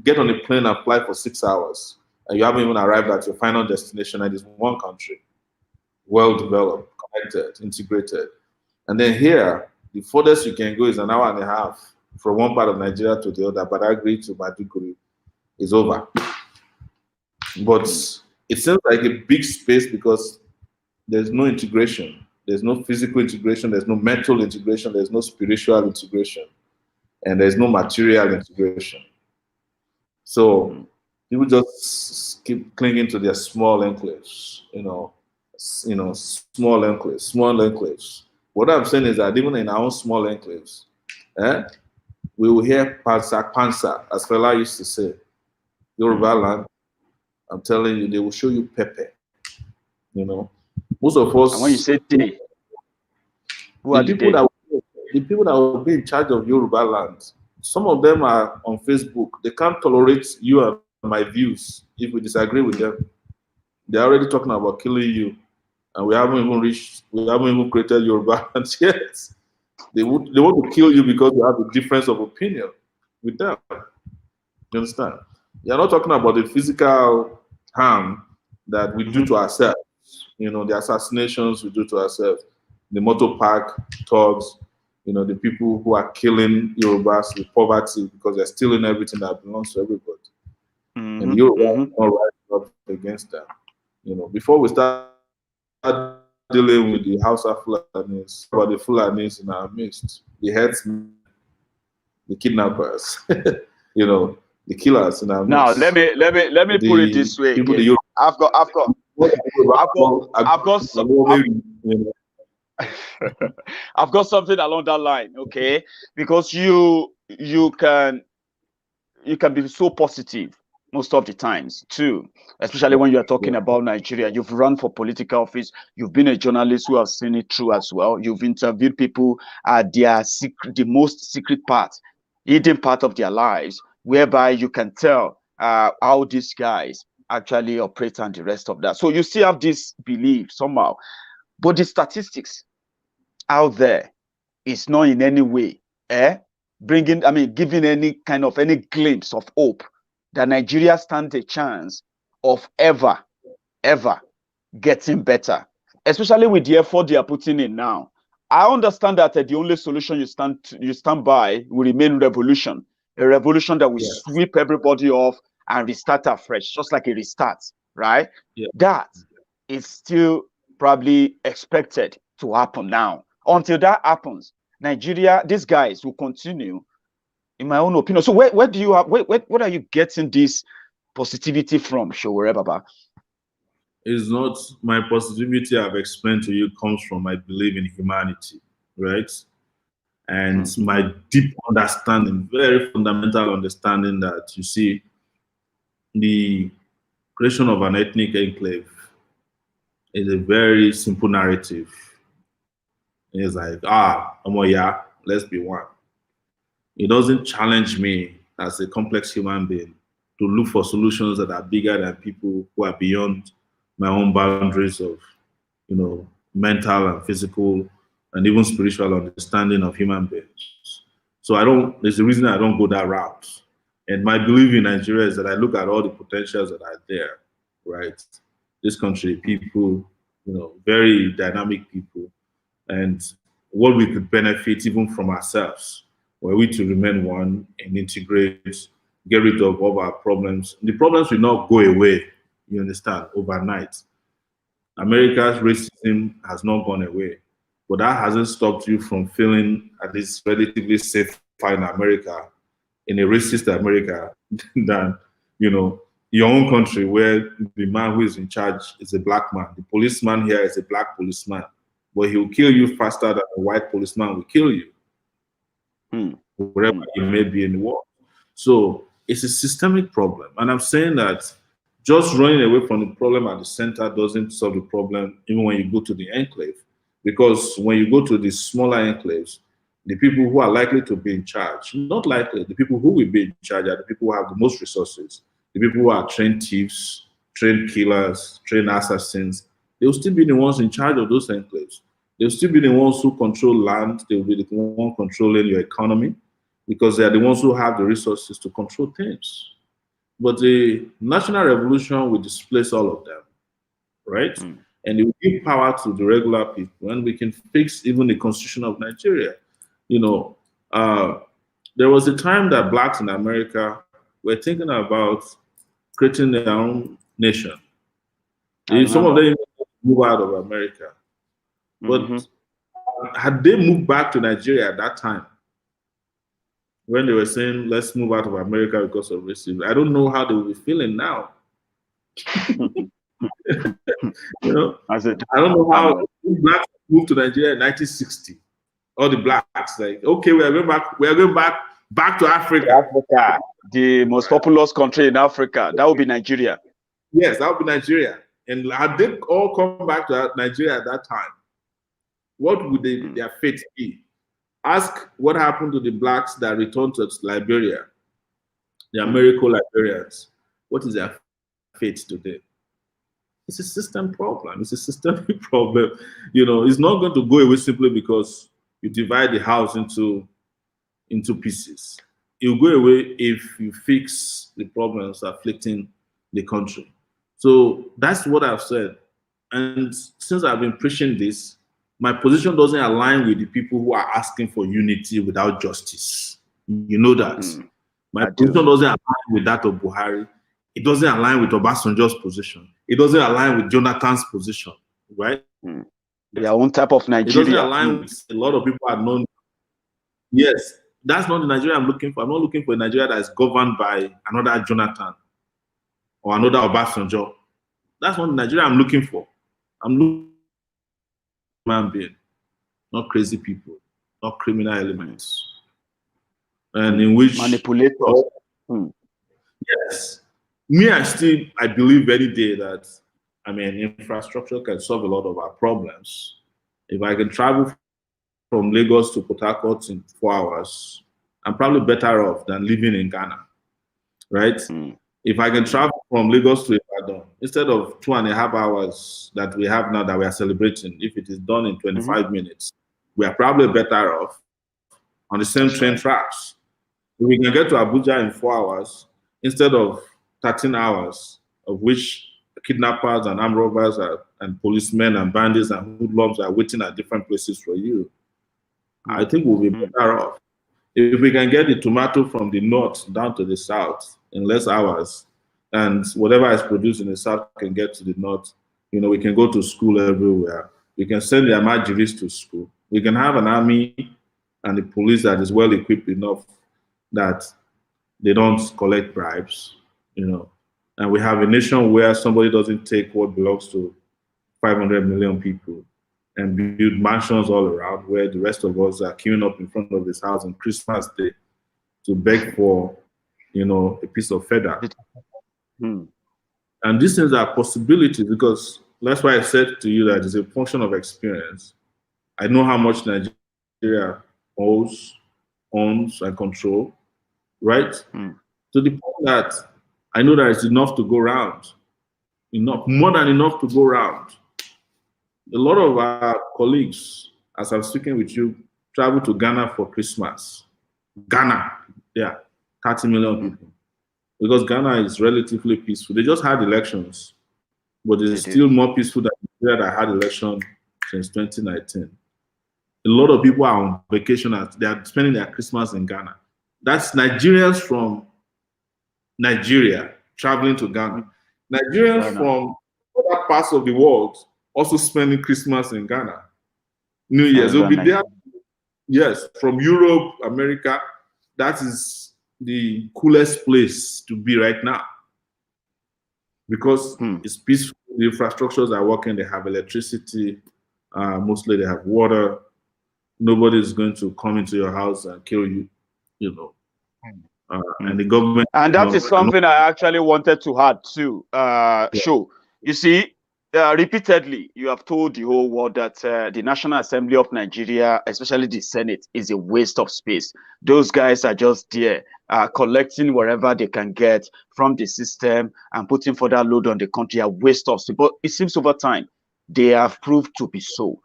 Speaker 4: get on a plane and fly for 6 hours, and you haven't even arrived at your final destination, and it's one country, well developed, connected, integrated. And then here, the furthest you can go is an hour and a half from one part of Nigeria to the other, but I agree to Maiduguri is over. But it seems like a big space because there's no integration. There's no physical integration. There's no mental integration. There's no spiritual integration. And there's no material integration. So people just keep clinging to their small enclaves, small enclaves. What I'm saying is that even in our own small enclaves, we will hear pansa, as Fela used to say, Yoruba land. I'm telling you, they will show you pepper. You know, most of us.
Speaker 3: And when you say they,
Speaker 4: the people that will be in charge of Yoruba land, some of them are on Facebook. They can't tolerate you and my views if we disagree with them. They're already talking about killing you, and we haven't even created Yoruba land yet. They want to kill you because you have a difference of opinion with them. You understand? You're not talking about the physical harm that we do to ourselves. You know, the assassinations we do to ourselves, the motor park thugs, the people who are killing Yorubas with poverty because they're stealing everything that belongs to everybody. And Yoruba is not rising up against them. Before we start dealing with the Hausa Fulanis, about the Fulanis in our midst, the headsmen, the kidnappers, the killers in our
Speaker 3: Now
Speaker 4: midst.
Speaker 3: let me put it this way.
Speaker 4: People,
Speaker 3: Again. I've got I've got something along that line, okay? Because you can be so positive most of the times too, especially when you're talking about Nigeria. You've run for political office, you've been a journalist who has seen it through as well. You've interviewed people at their secret, the most secret part, hidden part of their lives, whereby you can tell how these guys actually operate and the rest of that. So you still have this belief somehow, but the statistics out there is not in any way giving any glimpse of hope that Nigeria stands a chance of ever getting better, especially with the effort they are putting in now. I understand that the only solution you stand by will remain revolution, a revolution that will sweep everybody off and restart afresh, just like a restart, right? That is still probably expected to happen now. Until that happens, Nigeria, these guys will continue, in my own opinion. So where do you have, where are you getting this positivity from, Sowore Baba?
Speaker 4: It's not my positivity I've explained to you comes from my belief in humanity, right? And my deep understanding, very fundamental understanding that, you see, the creation of an ethnic enclave is a very simple narrative. It's like, Omoyele, let's be one. It doesn't challenge me as a complex human being to look for solutions that are bigger than people who are beyond my own boundaries of, mental and physical and even spiritual understanding of human beings. So there's a reason I don't go that route. And my belief in Nigeria is that I look at all the potentials that are there, right? This country, people, very dynamic people, and what we could benefit even from ourselves, were we to remain one and integrate, get rid of all our problems. The problems will not go away, you understand, overnight. America's racism has not gone away, but that hasn't stopped you from feeling at least relatively safe in America, in a racist America, than, your own country, where the man who is in charge is a black man. The policeman here is a black policeman, but he'll kill you faster than a white policeman will kill you, wherever you may be in the world. So it's a systemic problem. And I'm saying that just running away from the problem at the center doesn't solve the problem, even when you go to the enclave. Because when you go to the smaller enclaves, the people who are likely to be in charge, not likely, the people who will be in charge are the people who have the most resources, the people who are trained thieves, trained killers, trained assassins. They'll still be the ones in charge of those enclaves. They'll still be the ones who control land. They'll be the ones controlling your economy, because they are the ones who have the resources to control things. But the national revolution will displace all of them, right? And it will give power to the regular people, and we can fix even the constitution of Nigeria. There was a time that blacks in America were thinking about creating their own nation. Some of them moved out of America. But had they moved back to Nigeria at that time, when they were saying, let's move out of America because of racism, I don't know how they will be feeling now. I don't know how blacks moved to Nigeria in 1960. All the blacks, like, okay, we are going back to Africa.
Speaker 3: The most populous country in Africa. That would be Nigeria.
Speaker 4: Yes, that would be Nigeria. And had they all come back to Nigeria at that time, what would their fate be? Ask what happened to the blacks that returned to Liberia, the American Liberians. What is their fate today? It's a system problem. It's a systemic problem. It's not going to go away simply because you divide the house into pieces. It will go away if you fix the problems afflicting the country. So that's what I've said. And since I've been preaching this, my position doesn't align with the people who are asking for unity without justice. You know that. My position doesn't align with that of Buhari. It doesn't align with Obasanjo's position. It doesn't align with Jonathan's position, right?
Speaker 3: Their own type of Nigeria.
Speaker 4: It doesn't align with a lot of people are known. Yes, That's not the Nigeria I'm looking for. I'm not looking for a Nigeria that is governed by another Jonathan or another Obasanjo. That's not the Nigeria I'm looking for. I'm looking for a human being, not crazy people, not criminal elements. And in which
Speaker 3: manipulators.
Speaker 4: Yes. I believe any day that, I mean, infrastructure can solve a lot of our problems. If I can travel from Lagos to Port Harcourt in 4 hours, I'm probably better off than living in Ghana, right? If I can travel from Lagos to Ibadan, instead of 2.5 hours that we have now that we are celebrating, if it is done in 25 minutes, we are probably better off on the same train tracks. If we can get to Abuja in 4 hours, instead of 13 hours, of which kidnappers and armed robbers and policemen and bandits and hoodlums are waiting at different places for you, I think we'll be better off. If we can get the tomato from the north down to the south in less hours, and whatever is produced in the south can get to the north, you know, we can go to school everywhere. We can send the Amajiris to school. We can have an army and the police that is well equipped enough that they don't collect bribes, you know. And we have a nation where somebody doesn't take what belongs to 500 million people and build mansions all around, where the rest of us are queuing up in front of his house on Christmas Day to beg for, you know, a piece of feather. And these things are possibilities, because that's why I said to you that it's a function of experience. I know how much Nigeria owns and control, right? To the point that I know that it's enough to go around, more than enough to go around. A lot of our colleagues, as I'm speaking with you, travel to Ghana for Christmas. Ghana, 30 million people. Because Ghana is relatively peaceful. They just had elections, but it's still more peaceful than Nigeria that had elections since 2019. A lot of people are on vacation and they are spending their Christmas in Ghana. That's Nigerians from Nigeria traveling to Ghana. Nigerians from other parts of the world also spending Christmas in Ghana. New Year's will be there. Yes, from Europe, America. That is the coolest place to be right now, because it's peaceful. The infrastructures are working. They have electricity. Mostly they have water. Nobody is going to come into your house and kill you, you know. And the government.
Speaker 3: And that is something I actually wanted to add to show. You see, repeatedly, you have told the whole world that the National Assembly of Nigeria, especially the Senate, is a waste of space. Those guys are just there collecting wherever they can get from the system and putting further load on the country, a waste of space. But it seems over time, they have proved to be so.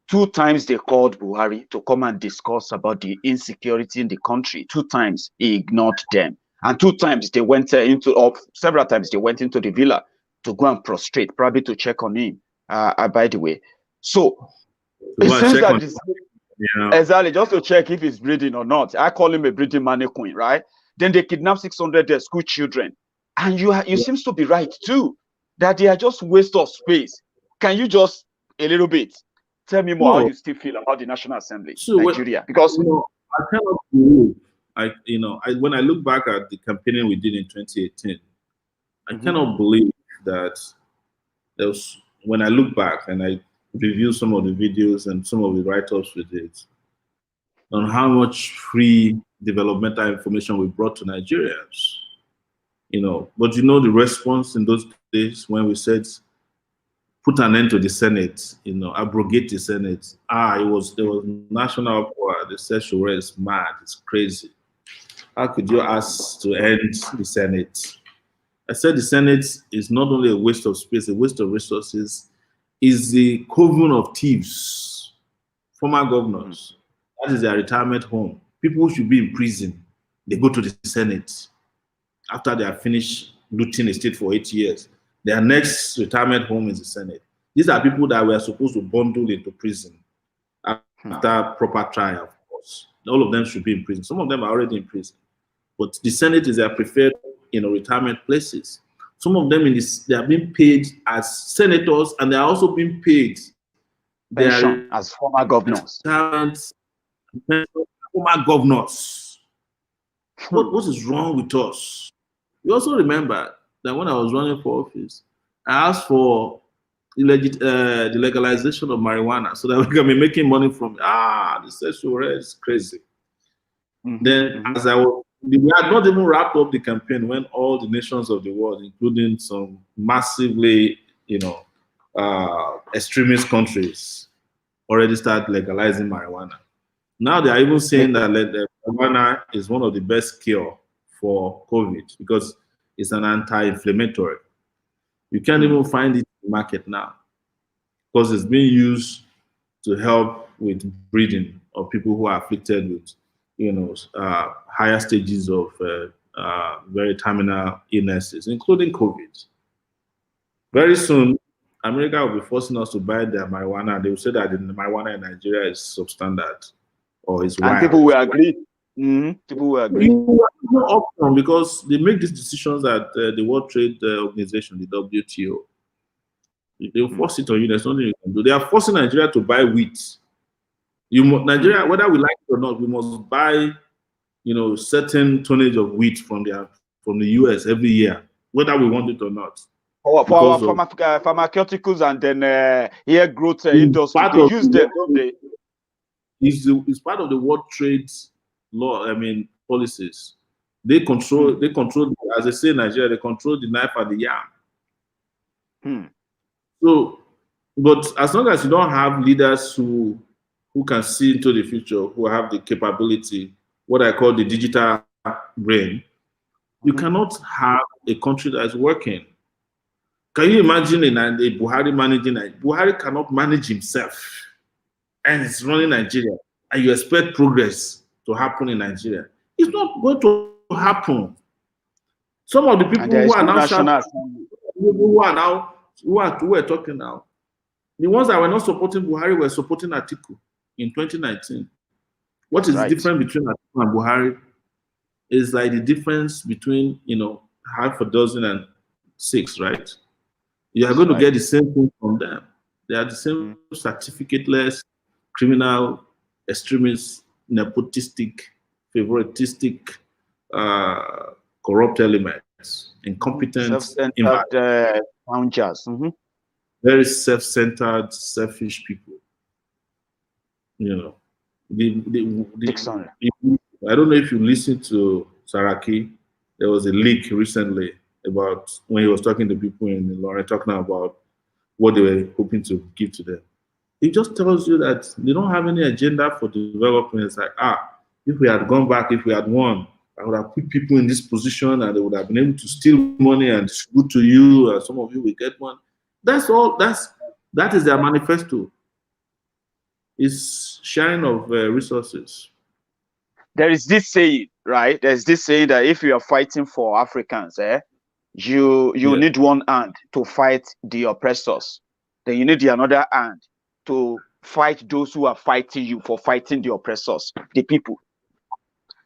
Speaker 3: 2 times they called Buhari to come and discuss about the insecurity in the country. 2 times he ignored them. And 2 times they went several times they went into the villa to go and prostrate, probably to check on him, by the way. So it seems that exactly, just to check if he's breathing or not. I call him a breathing mannequin, right? Then they kidnap 600 school children. And you seems to be right too, that they are just waste of space. Can you just a little bit tell me more how you still feel about the National Assembly, Nigeria? Because
Speaker 4: I cannot believe, when I look back at the campaigning we did in 2018, I cannot believe that there was, when I look back and I review some of the videos and some of the write-ups we did on how much free developmental information we brought to Nigerians, you know. But you know the response in those days when we said, put an end to the Senate, you know, abrogate the Senate. There was national uproar. They said Sowore is mad, it's crazy. How could you ask to end the Senate? I said the Senate is not only a waste of space, a waste of resources, is the coven of thieves, former governors. That is their retirement home. People should be in prison. They go to the Senate after they have finished looting a state for 8 years. Their next retirement home is the Senate. These are people that were supposed to bundle into prison after proper trial, of course. All of them should be in prison. Some of them are already in prison. But the Senate is their preferred, retirement places. Some of them they are being paid as senators, and they are also being paid
Speaker 3: as former governors.
Speaker 4: Former governors. What is wrong with us? You also remember that when I was running for office, I asked for the legalization of marijuana so that we can be making money from it. The Sowore is crazy. Then, as I was, we had not even wrapped up the campaign when all the nations of the world, including some massively, extremist countries, already started legalizing marijuana. Now they are even saying that marijuana is one of the best cure for COVID because it's an anti-inflammatory. You can't even find it in the market now because it's being used to help with breathing of people who are afflicted with, higher stages of very terminal illnesses, including COVID. Very soon, America will be forcing us to buy their marijuana. They will say that the marijuana in Nigeria is substandard or is wild.
Speaker 3: And people will agree. People will agree.
Speaker 4: No option because they make these decisions at the World Trade Organization, the WTO. They will force it on you. There's nothing you can do. They are forcing Nigeria to buy wheat. Nigeria, whether we like it or not, we must buy, certain tonnage of wheat from the US every year, whether we want it or not.
Speaker 3: For our pharmaceuticals and then hair growth industry, they use them, don't they?
Speaker 4: It's part of the World Trade law. Policies. They control. They control. As they say in Nigeria, they control the knife and the yam. So, but as long as you don't have leaders who can see into the future, who have the capability, what I call the digital brain, you cannot have a country that is working. Can you imagine a Buhari managing? Buhari cannot manage himself, and he's running Nigeria, and you expect progress to happen in Nigeria. It's not going to happen. Some of the people who are now who are talking now, the ones that were not supporting Buhari were supporting Atiku in 2019. What is the difference between Atiku and Buhari? Is like the difference between half a dozen and 6, right? You are going to get the same thing from them. They are the same certificateless, criminal, extremist, nepotistic, favoritistic, corrupt elements, incompetent, very self-centered, selfish people. I don't know if you listened to Saraki. There was a leak recently about when he was talking to people in Ilorin, talking about what they were hoping to give to them. It just tells you that they don't have any agenda for development. It's like, if we had gone back, if we had won, I would have put people in this position and they would have been able to steal money and distribute to you, and some of you will get one. That's all. That is their manifesto. It's sharing of resources.
Speaker 3: There is this saying, right? There's this saying that if you are fighting for Africans, you need one hand to fight the oppressors. Then you need the another hand to fight those who are fighting you for fighting the oppressors, the people.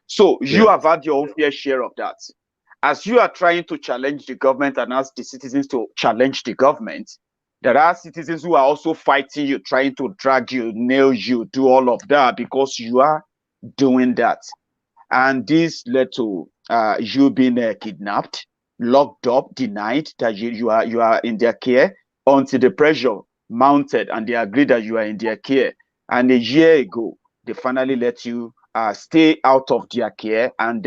Speaker 3: So you have had your own fair share of that. As you are trying to challenge the government and ask the citizens to challenge the government, there are citizens who are also fighting you, trying to drag you, nail you, do all of that because you are doing that. And this led to you being kidnapped, locked up, denied that you are in their care until the pressure mounted and they agreed that you are in their care. And a year ago, they finally let you stay out of their care and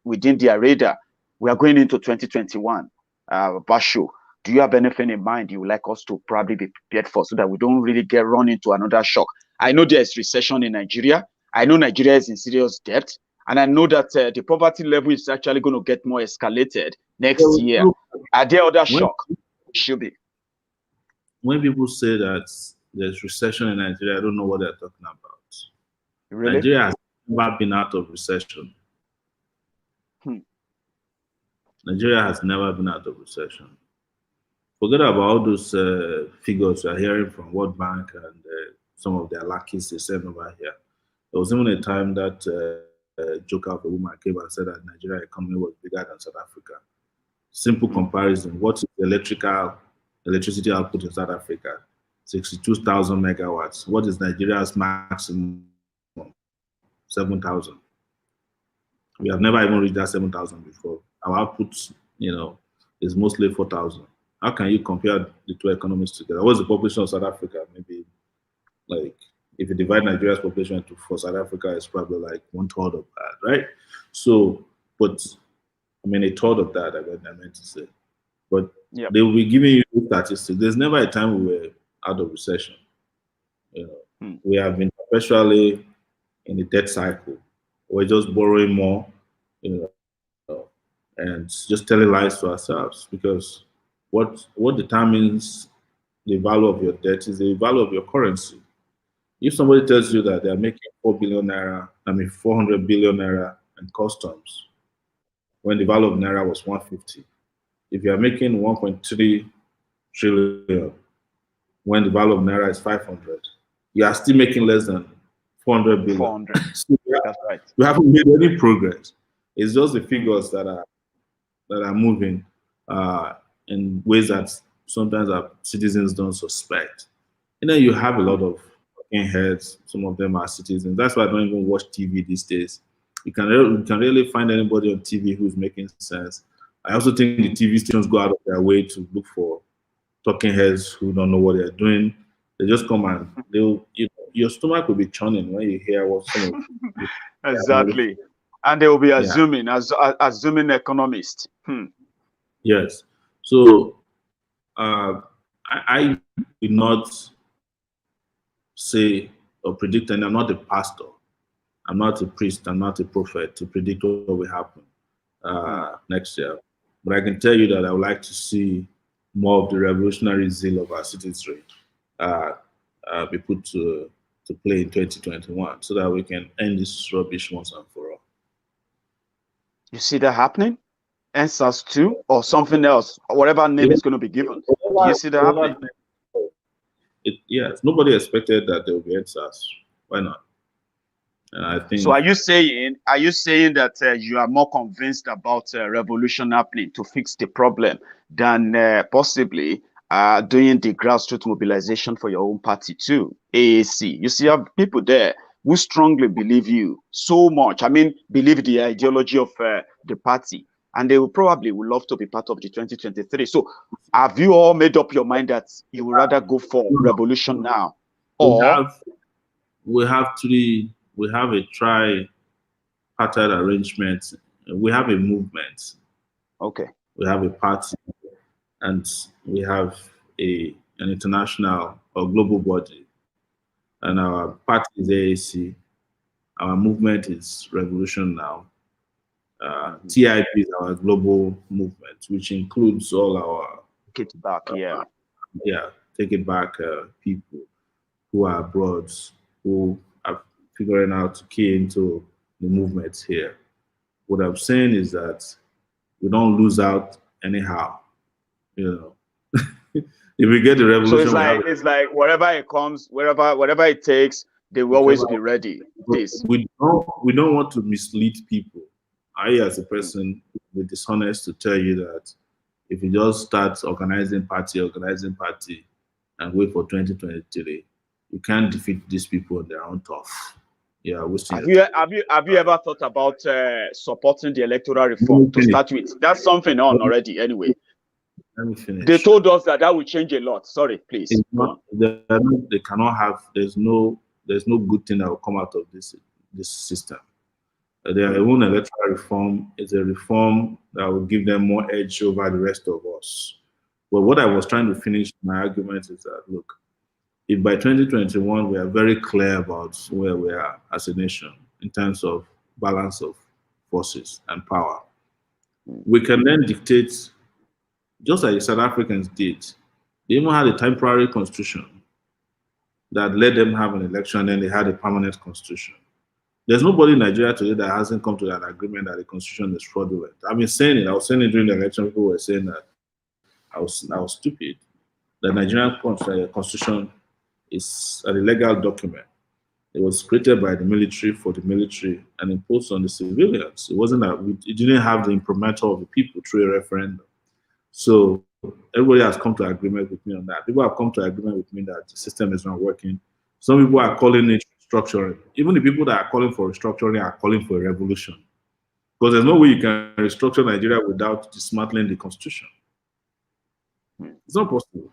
Speaker 3: within their radar. We are going into 2021. Basho, do you have anything in mind you would like us to probably be prepared for so that we don't really get run into another shock? I know there's recession in Nigeria. I know Nigeria is in serious debt. And I know that the poverty level is actually going to get more escalated next year. Are there other shocks? Should be.
Speaker 4: When people say that there's recession in Nigeria, I don't know what they're talking about.
Speaker 3: Really?
Speaker 4: Nigeria has never been out of recession. Nigeria has never been out of recession. Forget about all those figures you're hearing from World Bank and some of their lackeys they send over here. There was even a time that joker of a woman came and said that Nigeria economy was bigger than South Africa. Simple comparison. What is the electricity output in South Africa? 62,000 megawatts. What is Nigeria's maximum? 7,000. We have never even reached that 7,000 before. Our output, is mostly 4,000. How can you compare the two economies together? What's the population of South Africa? Maybe like if you divide Nigeria's population into for South Africa, it's probably like 1/3 of that, right? So, but I mean a third of that, I meant to say. But they will be giving you statistics. There's never a time we were out of recession. We have been perpetually in a debt cycle. We're just borrowing more, and just telling lies to ourselves, because what determines the value of your debt is the value of your currency. If somebody tells you that they are making 400 billion naira in customs, when the value of naira was 150, if you are making 1.3 trillion, when the value of naira is 500, you are still making less than 400 billion.
Speaker 3: 400.
Speaker 4: So
Speaker 3: That's right.
Speaker 4: we haven't made any progress. It's just the figures that are moving in ways that sometimes our citizens don't suspect. You have a lot of talking heads. Some of them are citizens. That's why I don't even watch TV these days. You can really find anybody on TV who's making sense. I also think the TV stations go out of their way to look for talking heads who don't know what they're doing. They just come and your stomach will be churning when you hear what some of
Speaker 3: Exactly. And they will be assuming, assuming economist.
Speaker 4: Yes. So I will not say or predict, and I'm not a pastor. I'm not a priest. I'm not a prophet to predict what will happen next year. But I can tell you that I would like to see more of the revolutionary zeal of our citizenry be put to play in 2021, so that we can end this rubbish once and for all.
Speaker 3: You see that happening? EndSARS 2 or something else, or whatever name is going to be given. You see that happening?
Speaker 4: Yes, nobody expected that there will be EndSARS. Why not? And I think.
Speaker 3: So, are you saying that you are more convinced about revolution happening to fix the problem than possibly doing the grassroots mobilization for your own party too, AAC? You see, you have people there who strongly believe you so much. I mean, believe the ideology of the party, and they will probably love to be part of the 2023. So, have you all made up your mind that you would rather go for revolution now, or
Speaker 4: we have a tripartite arrangement. We have a movement.
Speaker 3: Okay.
Speaker 4: We have a party, and we have an international or global body. And our party is AAC. Our movement is Revolution Now. TIP is our global movement, which includes all our
Speaker 3: Take it back,
Speaker 4: take it back people who are abroad, who are figuring out to key into the movements here. What I'm saying is that we don't lose out anyhow. If we get the revolution,
Speaker 3: so it's like wherever it comes, whatever it takes, they will always be ready.
Speaker 4: We don't want to mislead people. I, as a person, will be dishonest to tell you that if you just start organizing party, and wait for 2023, you can't defeat these people on their own turf. Yeah,
Speaker 3: have you ever thought about supporting the electoral reform to start with? That's something on already anyway.
Speaker 4: Let me finish.
Speaker 3: They told us that will change a lot. Sorry, please.
Speaker 4: They cannot have. There's no good thing that will come out of this system. Their own electoral reform is a reform that will give them more edge over the rest of us. But what I was trying to finish my argument is that, look, if by 2021 we are very clear about where we are as a nation in terms of balance of forces and power, we can then dictate, just like the South Africans did. They even had a temporary constitution that let them have an election, and then they had a permanent constitution. There's nobody in Nigeria today that hasn't come to that agreement that the constitution is fraudulent. I've been saying it. I was saying it during the election. People were saying that I was stupid. The Nigerian constitution is an illegal document. It was created by the military for the military and imposed on the civilians. It wasn't that it didn't have the imprimatur of the people through a referendum. So everybody has come to agreement with me on that. People have come to agreement with me that the system is not working. Some people are calling it restructuring. Even the people that are calling for restructuring are calling for a revolution. Because there's no way you can restructure Nigeria without dismantling the constitution. It's not possible.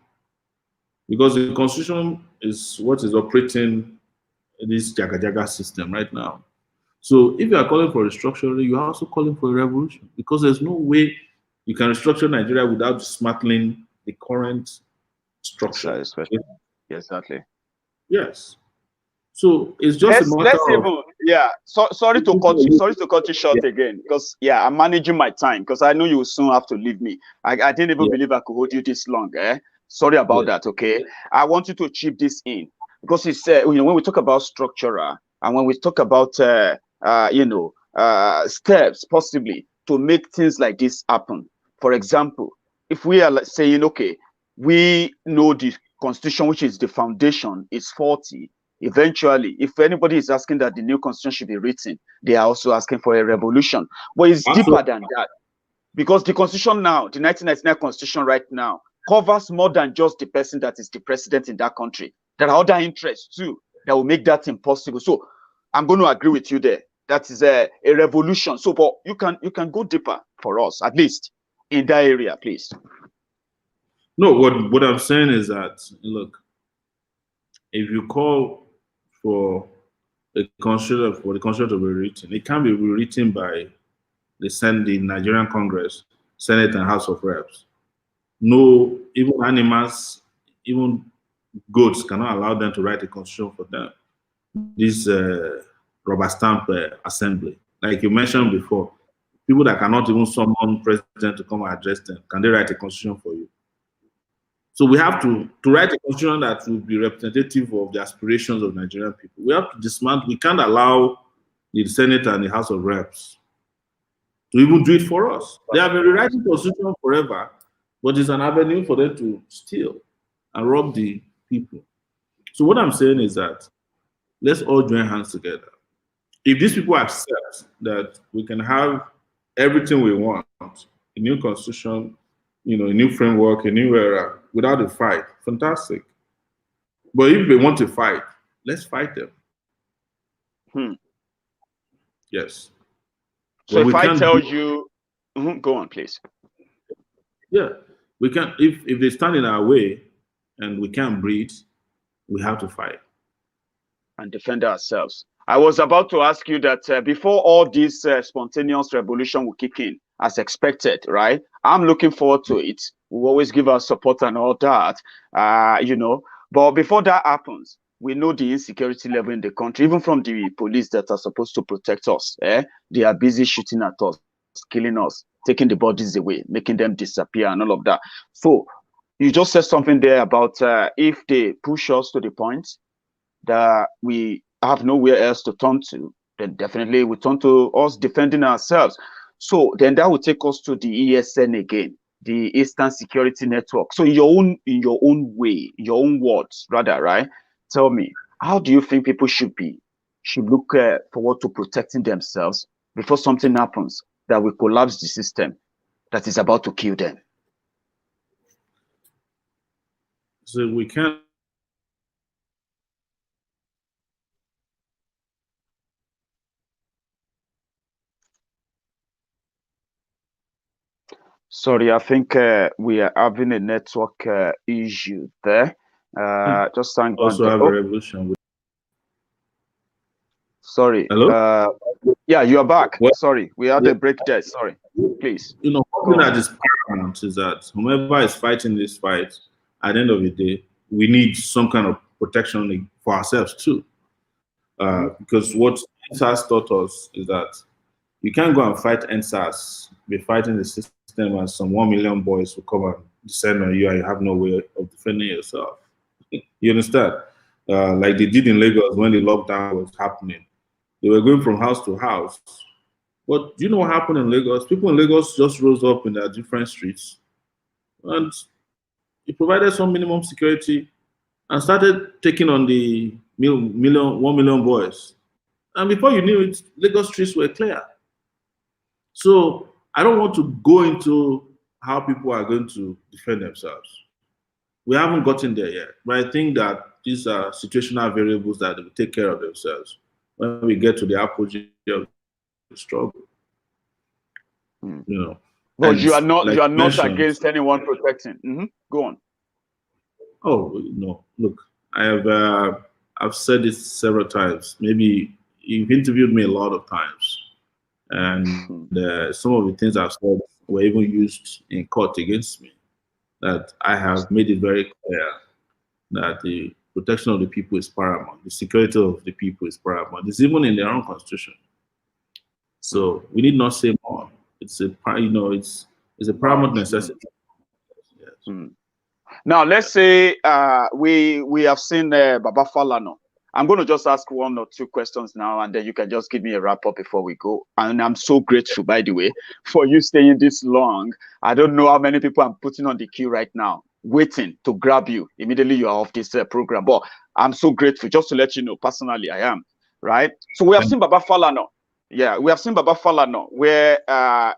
Speaker 4: Because the constitution is what is operating this jaga system right now. So if you are calling for restructuring, you are also calling for a revolution, because there's no way you can restructure Nigeria without dismantling the current structure.
Speaker 3: Exactly.
Speaker 4: Yes. So it's just a matter of
Speaker 3: sorry to cut you short again, because I'm managing my time, because I know you will soon have to leave me. I didn't even believe I could hold you this long. Sorry about that. Okay, I want you to chip this in, because it's when we talk about structural, and when we talk about steps possibly to make things like this happen. For example, if we are saying, okay, we know the constitution, which is the foundation, is faulty. Eventually, if anybody is asking that the new constitution should be written, they are also asking for a revolution. But it's deeper than that, because the constitution now, the 1999 constitution right now, covers more than just the person that is the president in that country. There are other interests too that will make that impossible. So I'm going to agree with you there. That is a revolution. So, but you can go deeper for us, at least in that area, please.
Speaker 4: No, what I'm saying is that, look, if you call for the constitution to be written, it can be rewritten by the Nigerian Congress, Senate, and House of Reps. No, even animals, even goats cannot allow them to write a constitution for them. This rubber stamp assembly, like you mentioned before, people that cannot even summon president to come and address them, can they write a constitution for you? So we have to write a constitution that will be representative of the aspirations of Nigerian people. We have to dismantle. We can't allow the Senate and the House of Reps to even do it for us. They have been rewriting the constitution forever, but it's an avenue for them to steal and rob the people. So what I'm saying is that let's all join hands together. If these people accept that we can have everything we want, a new constitution, a new framework, a new era, without a fight, fantastic. But if they want to fight, let's fight them. Yes.
Speaker 3: So if I tell you, go on, please.
Speaker 4: Yeah, we can. If they stand in our way and we can't breathe, we have to fight
Speaker 3: and defend ourselves. I was about to ask you that before all this spontaneous revolution will kick in, as expected, right? I'm looking forward to it. We always give our support and all that, But before that happens, we know the insecurity level in the country, even from the police that are supposed to protect us. They are busy shooting at us, killing us, taking the bodies away, making them disappear and all of that. So you just said something there about if they push us to the point that we have nowhere else to turn to, then definitely we turn to us defending ourselves. So then that will take us to the ESN again, the Eastern Security Network. So in your own way, in your own words, rather, right? Tell me, how do you think people should look forward to protecting themselves before something happens that will collapse the system that is about to kill them?
Speaker 4: So we can't.
Speaker 3: Sorry, I think we are having a network issue there. Just thank God.
Speaker 4: Also have a revolution.
Speaker 3: Sorry.
Speaker 4: Hello?
Speaker 3: Yeah, you are back.
Speaker 4: What?
Speaker 3: Sorry, we had a break there. Sorry, please.
Speaker 4: One thing that is paramount is that whomever is fighting this fight, at the end of the day, we need some kind of protection for ourselves too. Because what EndSARS taught us is that you can't go and fight EndSARS, be fighting the system, and some 1 million boys will come and descend on you and you have no way of defending yourself. You understand? Like they did in Lagos when the lockdown was happening. They were going from house to house. But do you know what happened in Lagos? People in Lagos just rose up in their different streets and it provided some minimum security and started taking on the 1 million boys. And before you knew it, Lagos streets were clear. So I don't want to go into how people are going to defend themselves. We haven't gotten there yet, but I think that these are situational variables that will take care of themselves when we get to the apogee of the struggle.
Speaker 3: Mm.
Speaker 4: You know.
Speaker 3: But
Speaker 4: And
Speaker 3: you are not
Speaker 4: like
Speaker 3: you are not
Speaker 4: mentioned,
Speaker 3: against anyone protecting. Go on.
Speaker 4: oh no, look, I've said this several times. Maybe you've interviewed me a lot of times, and some of the things I've said were even used in court against me. That I have made it very clear that the protection of the people is paramount, the security of the people is paramount. It's even in their own constitution. So we need not say more. It's a it's a paramount necessity. Yes.
Speaker 3: Mm. Now let's say we have seen Baba Falana. I'm going to just ask one or two questions now, and then you can just give me a wrap up before we go. And I'm so grateful, by the way, for you staying this long. I don't know how many people I'm putting on the queue right now, waiting to grab you. Immediately you are off this program. But I'm so grateful. Just to let you know, personally, I am. Right? So we have seen Baba Falana. Yeah, we have seen Baba Falana, where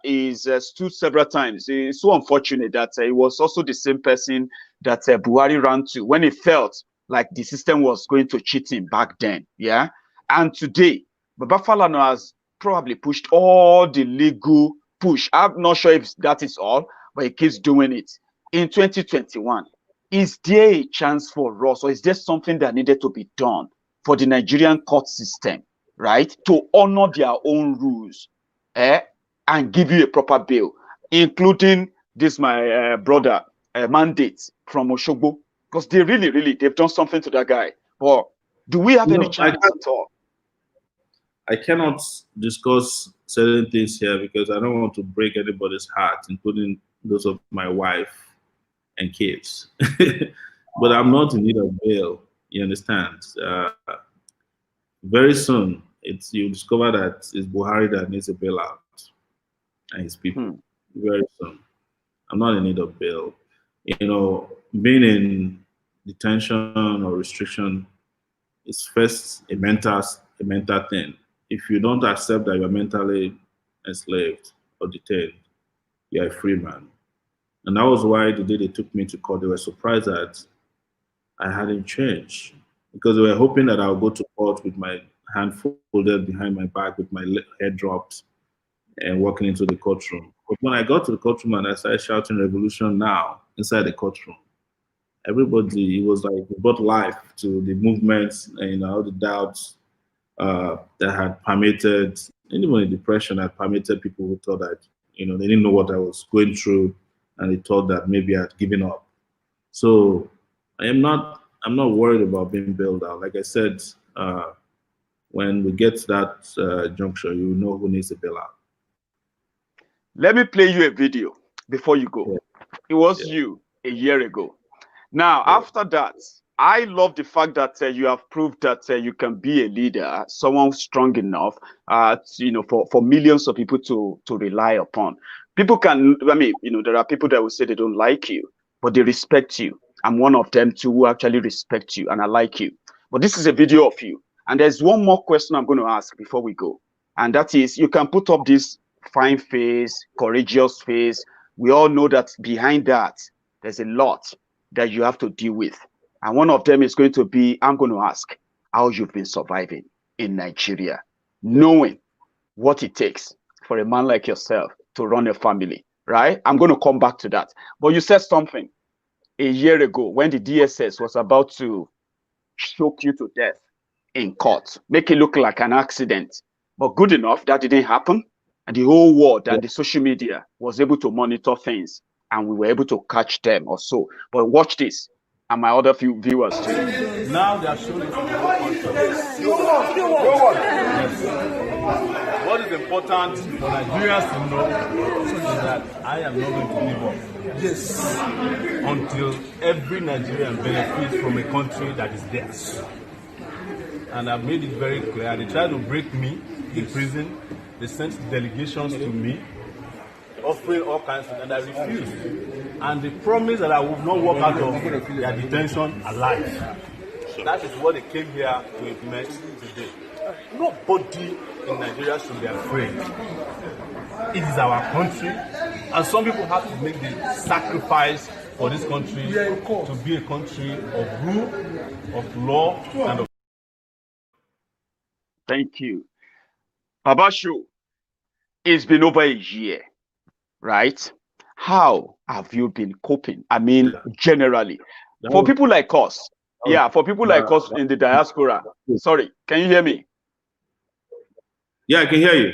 Speaker 3: he's stood several times. It's so unfortunate that he was also the same person that Buhari ran to when he felt like the system was going to cheat him back then. Yeah. And today, Baba Falana has probably pushed all the legal push. I'm not sure if that is all, but he keeps doing it. In 2021, is there a chance for us, or is there something that needed to be done for the Nigerian court system, right, to honor their own rules and give you a proper bail, including this, my brother, mandate from Oshogbo? Because they've done something to that guy. But do we have any chance at all?
Speaker 4: I cannot discuss certain things here because I don't want to break anybody's heart, including those of my wife and kids. But I'm not in need of bail. You understand? Very soon, you discover that it's Buhari that needs a bailout and his people. Very soon. I'm not in need of bail. You know, being in detention or restriction is first a mental thing. If you don't accept that you're mentally enslaved or detained, you're a free man. And that was why the day they took me to court, they were surprised that I hadn't changed, because they were hoping that I would go to court with my hand folded behind my back, with my head dropped, and walking into the courtroom. But when I got to the courtroom and I started shouting "Revolution now" inside the courtroom, everybody, it was like it brought life to the movements and all the doubts that had permitted, even the depression that permitted people who thought that, they didn't know what I was going through, and they thought that maybe I'd given up. So I'm not worried about being bailed out. Like I said, when we get to that juncture, you know who needs a bailout.
Speaker 3: Let me play you a video before you go. Yeah. It was you a year ago. Now, after that, I love the fact that you have proved that you can be a leader, someone strong enough, for millions of people to rely upon. People can, there are people that will say they don't like you, but they respect you. I'm one of them too who actually respect you, and I like you. But this is a video of you. And there's one more question I'm going to ask before we go. And that is, you can put up this fine face, courageous face. We all know that behind that, there's a lot that you have to deal with. And one of them is going to be, I'm going to ask how you've been surviving in Nigeria, knowing what it takes for a man like yourself to run a family, right? I'm going to come back to that. But you said something a year ago when the DSS was about to choke you to death in court, make it look like an accident. But good enough, that didn't happen. And the whole world and the social media was able to monitor things, and we were able to catch them or so. But watch this, and my other few viewers too.
Speaker 5: Now they are showing it. What is important for Nigerians to know is that I am not going to give up. Yes. Until every Nigerian benefits from a country that is theirs. And I've made it very clear. They tried to break me in prison. They sent delegations to me, offering all kinds of things, and I refused. And they promised that I would not walk out of their detention alive. That is what they came here to implement today. Nobody in Nigeria should be afraid. It is our country, and some people have to make the sacrifice for this country to be a country of rule, of law, and of...
Speaker 3: Thank you. Baba Show, it's been over a year. right? How have you been coping? I mean, generally,
Speaker 4: That
Speaker 3: for
Speaker 4: was,
Speaker 3: people like us,
Speaker 4: that was,
Speaker 3: yeah, for people like us in the diaspora. Sorry, can you hear me?
Speaker 4: yeah, I can hear you.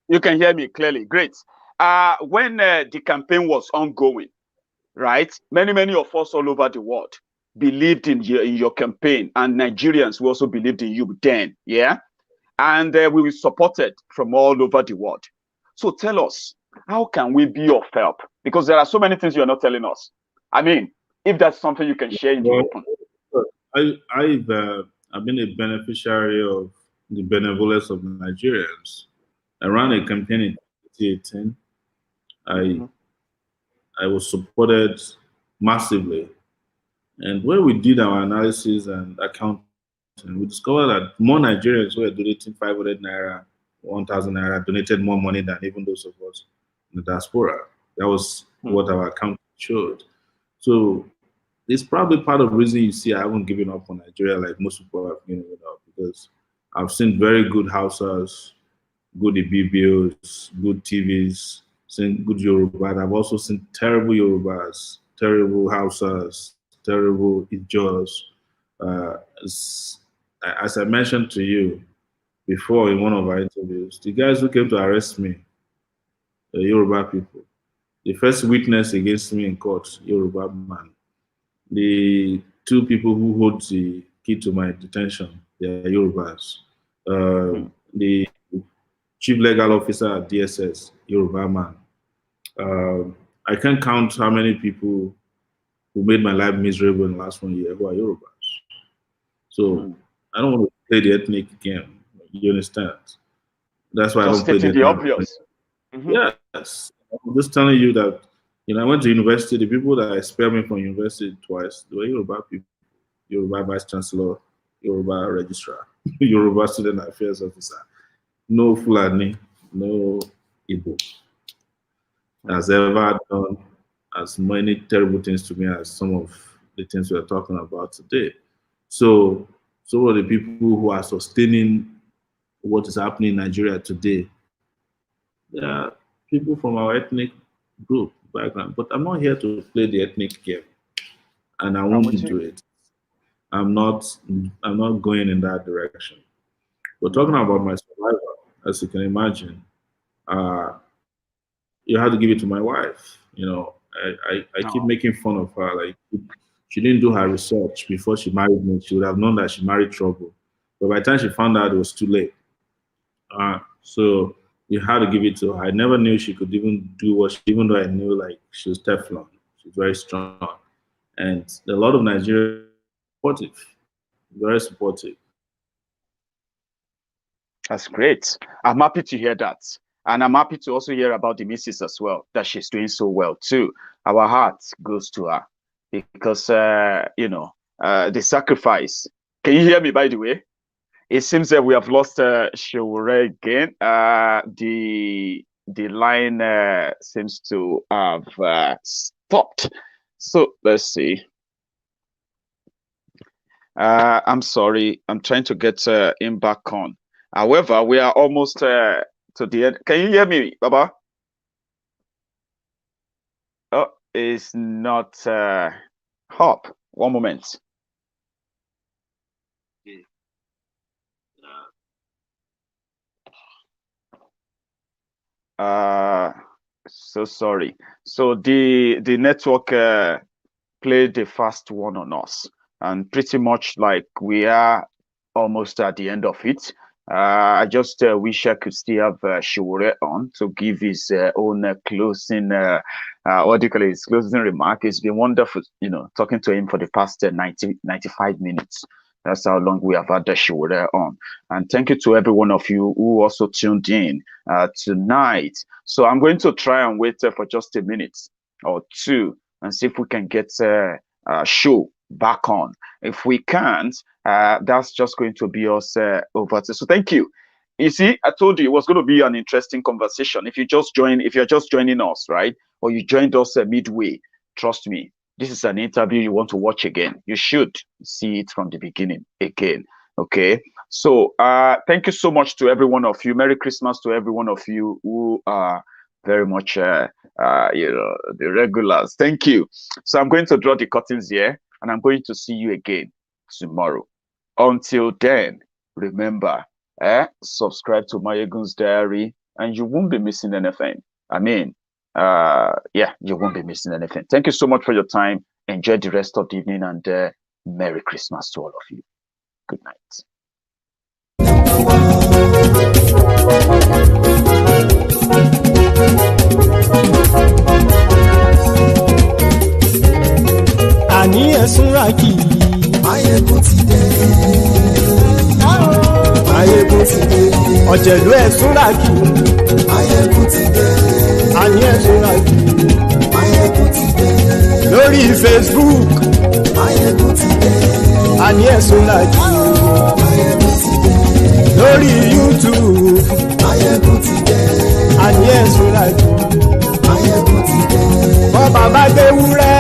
Speaker 3: You can hear me clearly. Great. When the campaign was ongoing, right? Many of us all over the world believed in your campaign, and Nigerians also believed in you then, yeah. And we were supported from all over the world. So tell us, how can we be of help? Because there are so many things you are not telling us. I mean, if that's something you can share in the
Speaker 4: Well,
Speaker 3: open.
Speaker 4: I've been a beneficiary of the benevolence of Nigerians. I ran a campaign in 2018. I
Speaker 3: Mm-hmm.
Speaker 4: I was supported massively, and when we did our analysis and accounting, we discovered that more Nigerians who were donating 500 naira, 1,000 naira, donated more money than even those of us in the diaspora. That was what our account showed. So it's probably part of the reason you see I haven't given up on Nigeria like most people have given up, because I've seen very good houses, good BBOs, good TVs, seen good Yoruba. I've also seen terrible Yorubas, terrible houses, terrible Ijos. Uh, as, as I mentioned to you before in one of our interviews, the guys who came to arrest me, the Yoruba people, the first witness against me in court, Yoruba man. The two people who hold the key to my detention, they are Yorubas. The chief legal officer at DSS, Yoruba man. I can't count how many people who made my life miserable in the last 1 year who are Yorubas. So I don't want to play the ethnic game. You understand? That's why I
Speaker 3: Just
Speaker 4: don't play the
Speaker 3: stating the
Speaker 4: ethnic game.
Speaker 3: obvious. Mm-hmm.
Speaker 4: Yes. I'm just telling you that, I went to university. The people that expelled me from university twice, they were Yoruba people. Yoruba vice chancellor, Yoruba registrar, Yoruba student affairs officer. No Fulani, no Igbo has ever done as many terrible things to me as some of the things we're talking about today. So, some of the people who are sustaining what is happening in Nigeria today, they are people from our ethnic group background. But I'm not here to play the ethnic game, and I
Speaker 3: I'm with
Speaker 4: won't
Speaker 3: you.
Speaker 4: do it. I'm not. I'm not going in that direction. But talking about my survival, as you can imagine, uh, you have to give it to my wife. I keep
Speaker 3: Oh.
Speaker 4: making fun of her. Like, she didn't do her research before she married me. She would have known that she married trouble. But by the time she found out, it was too late. So you had to give it to her. I never knew she could even do what she, even though I knew like she was Teflon. She's very strong. And a lot of Nigerians are supportive, very supportive.
Speaker 3: That's great. I'm happy to hear that. And I'm happy to also hear about the missus as well, that she's doing so well too. Our heart goes to her because, the sacrifice. Can you hear me, by the way? It seems that we have lost Sowore again. The line seems to have stopped. So let's see. I'm sorry. I'm trying to get him back on. However, we are almost to the end. Can you hear me, Baba? Oh, it's not Hop. One moment. So sorry. So the network played the fast one on us, and pretty much like we are almost at the end of it. I just wish I could still have Sowore on to give his own closing, what do you call it, his closing remark. It's been wonderful, talking to him for the past 95 minutes. That's how long we have had the Sowore on. And thank you to every one of you who also tuned in tonight. So I'm going to try and wait for just a minute or two and see if we can get show back on. If we can't, that's just going to be us over. So thank you. You see, I told you it was going to be an interesting conversation. If you're just joining us, right, or you joined us midway, trust me, this is an interview you want to watch again. You should see it from the beginning again. Okay. So thank you so much to every one of you. Merry Christmas to every one of you who very much, the regulars. Thank you. So I'm going to draw the curtains here, and I'm going to see you again tomorrow. Until then, remember, subscribe to Maiyegun's Diary, and you won't be missing anything. I mean, you won't be missing anything. Thank you so much for your time. Enjoy the rest of the evening, and Merry Christmas to all of you. Good night.
Speaker 2: Àní ẹ̀sùnra kì í. Maiyegun ti dé. Maiyegun ti dé. Ọ̀jẹ̀lú ẹ̀sùnra kì í. Maiyegun ti dé. Àní ẹ̀sùnra kì í. Maiyegun ti dé. Lórí Facebook. Maiyegun ti dé. Àní ẹ̀sùnra kì í. Maiyegun ti dé. Lórí YouTube. Maiyegun ti dé. Àní ẹ̀sùnra kì í. Maiyegun ti dé. Bọ́ bàbá gbé wúrẹ́.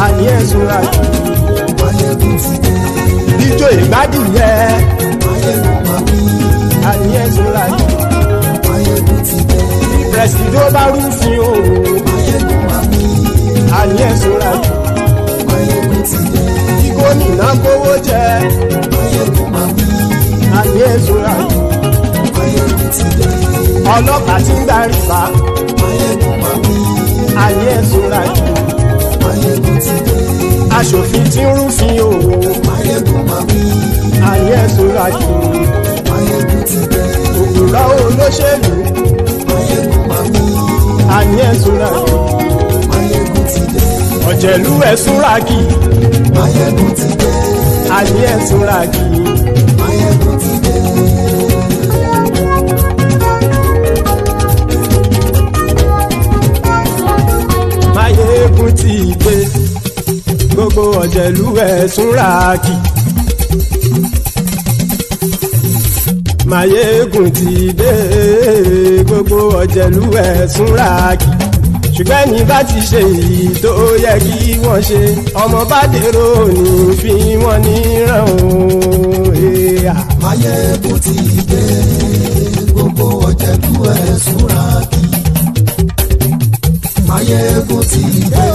Speaker 2: Àní ẹ̀sùnra kì í. Maiyegun ti dé. Ijó ìgbádùn yẹ. Àní ẹ̀sùnra kì í. Maiyegun ti dé. Pẹ̀sìdó bá rúfin o. Àní ẹ̀sùnra kì í. Maiyegun ti dé. Kí gómìnà kówó jẹ. Àní ẹ̀sùnra kì í. Maiyegun ti dé. Ọlọ́pàá ti ń gba rìbá. Àní ẹ̀sùnra kì í. Maiyegun ti dé. Aṣòfin tí ń rúfin o. Àní ẹ̀sùnra kì í. Maiyegun ti dé. Òkúra olóṣèlú. Àní ẹ̀sùnra kì í. Maiyegun ti dé. Ọ̀jẹ̀lú ẹ̀sùnra kì í. Maiyegun ti dé. Àní ẹ̀sùnra kì í. Maiyegun ti dé. Maiyegun ti dé. Gbogbo ọ̀jẹ̀lú ẹ̀sùnra kì í. Maiyegun ti dé. Gbogbo ọ̀jẹ̀lú ẹ̀sùnra kì í. Ṣùgbọ́n ní bá ti ṣe èyí tó yẹ kí wọ́n ṣe, ọmọ bá dèrò ní fi wọ́n níran o. Maiyegun ti dé. Gbogbo ọ̀jẹ̀lú ẹ̀sùnra kì í. Maiyegun ti dé.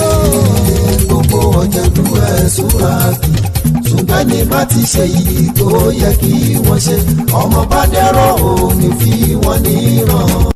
Speaker 2: Gbogbo ọ̀jẹ̀lú ẹ̀sùnra kì í. Ṣùgbọ́n ní bá ti ṣe èyí tó yẹ kí wọ́n ṣe, ọmọ bá dèrò ní fi wọ́n níran.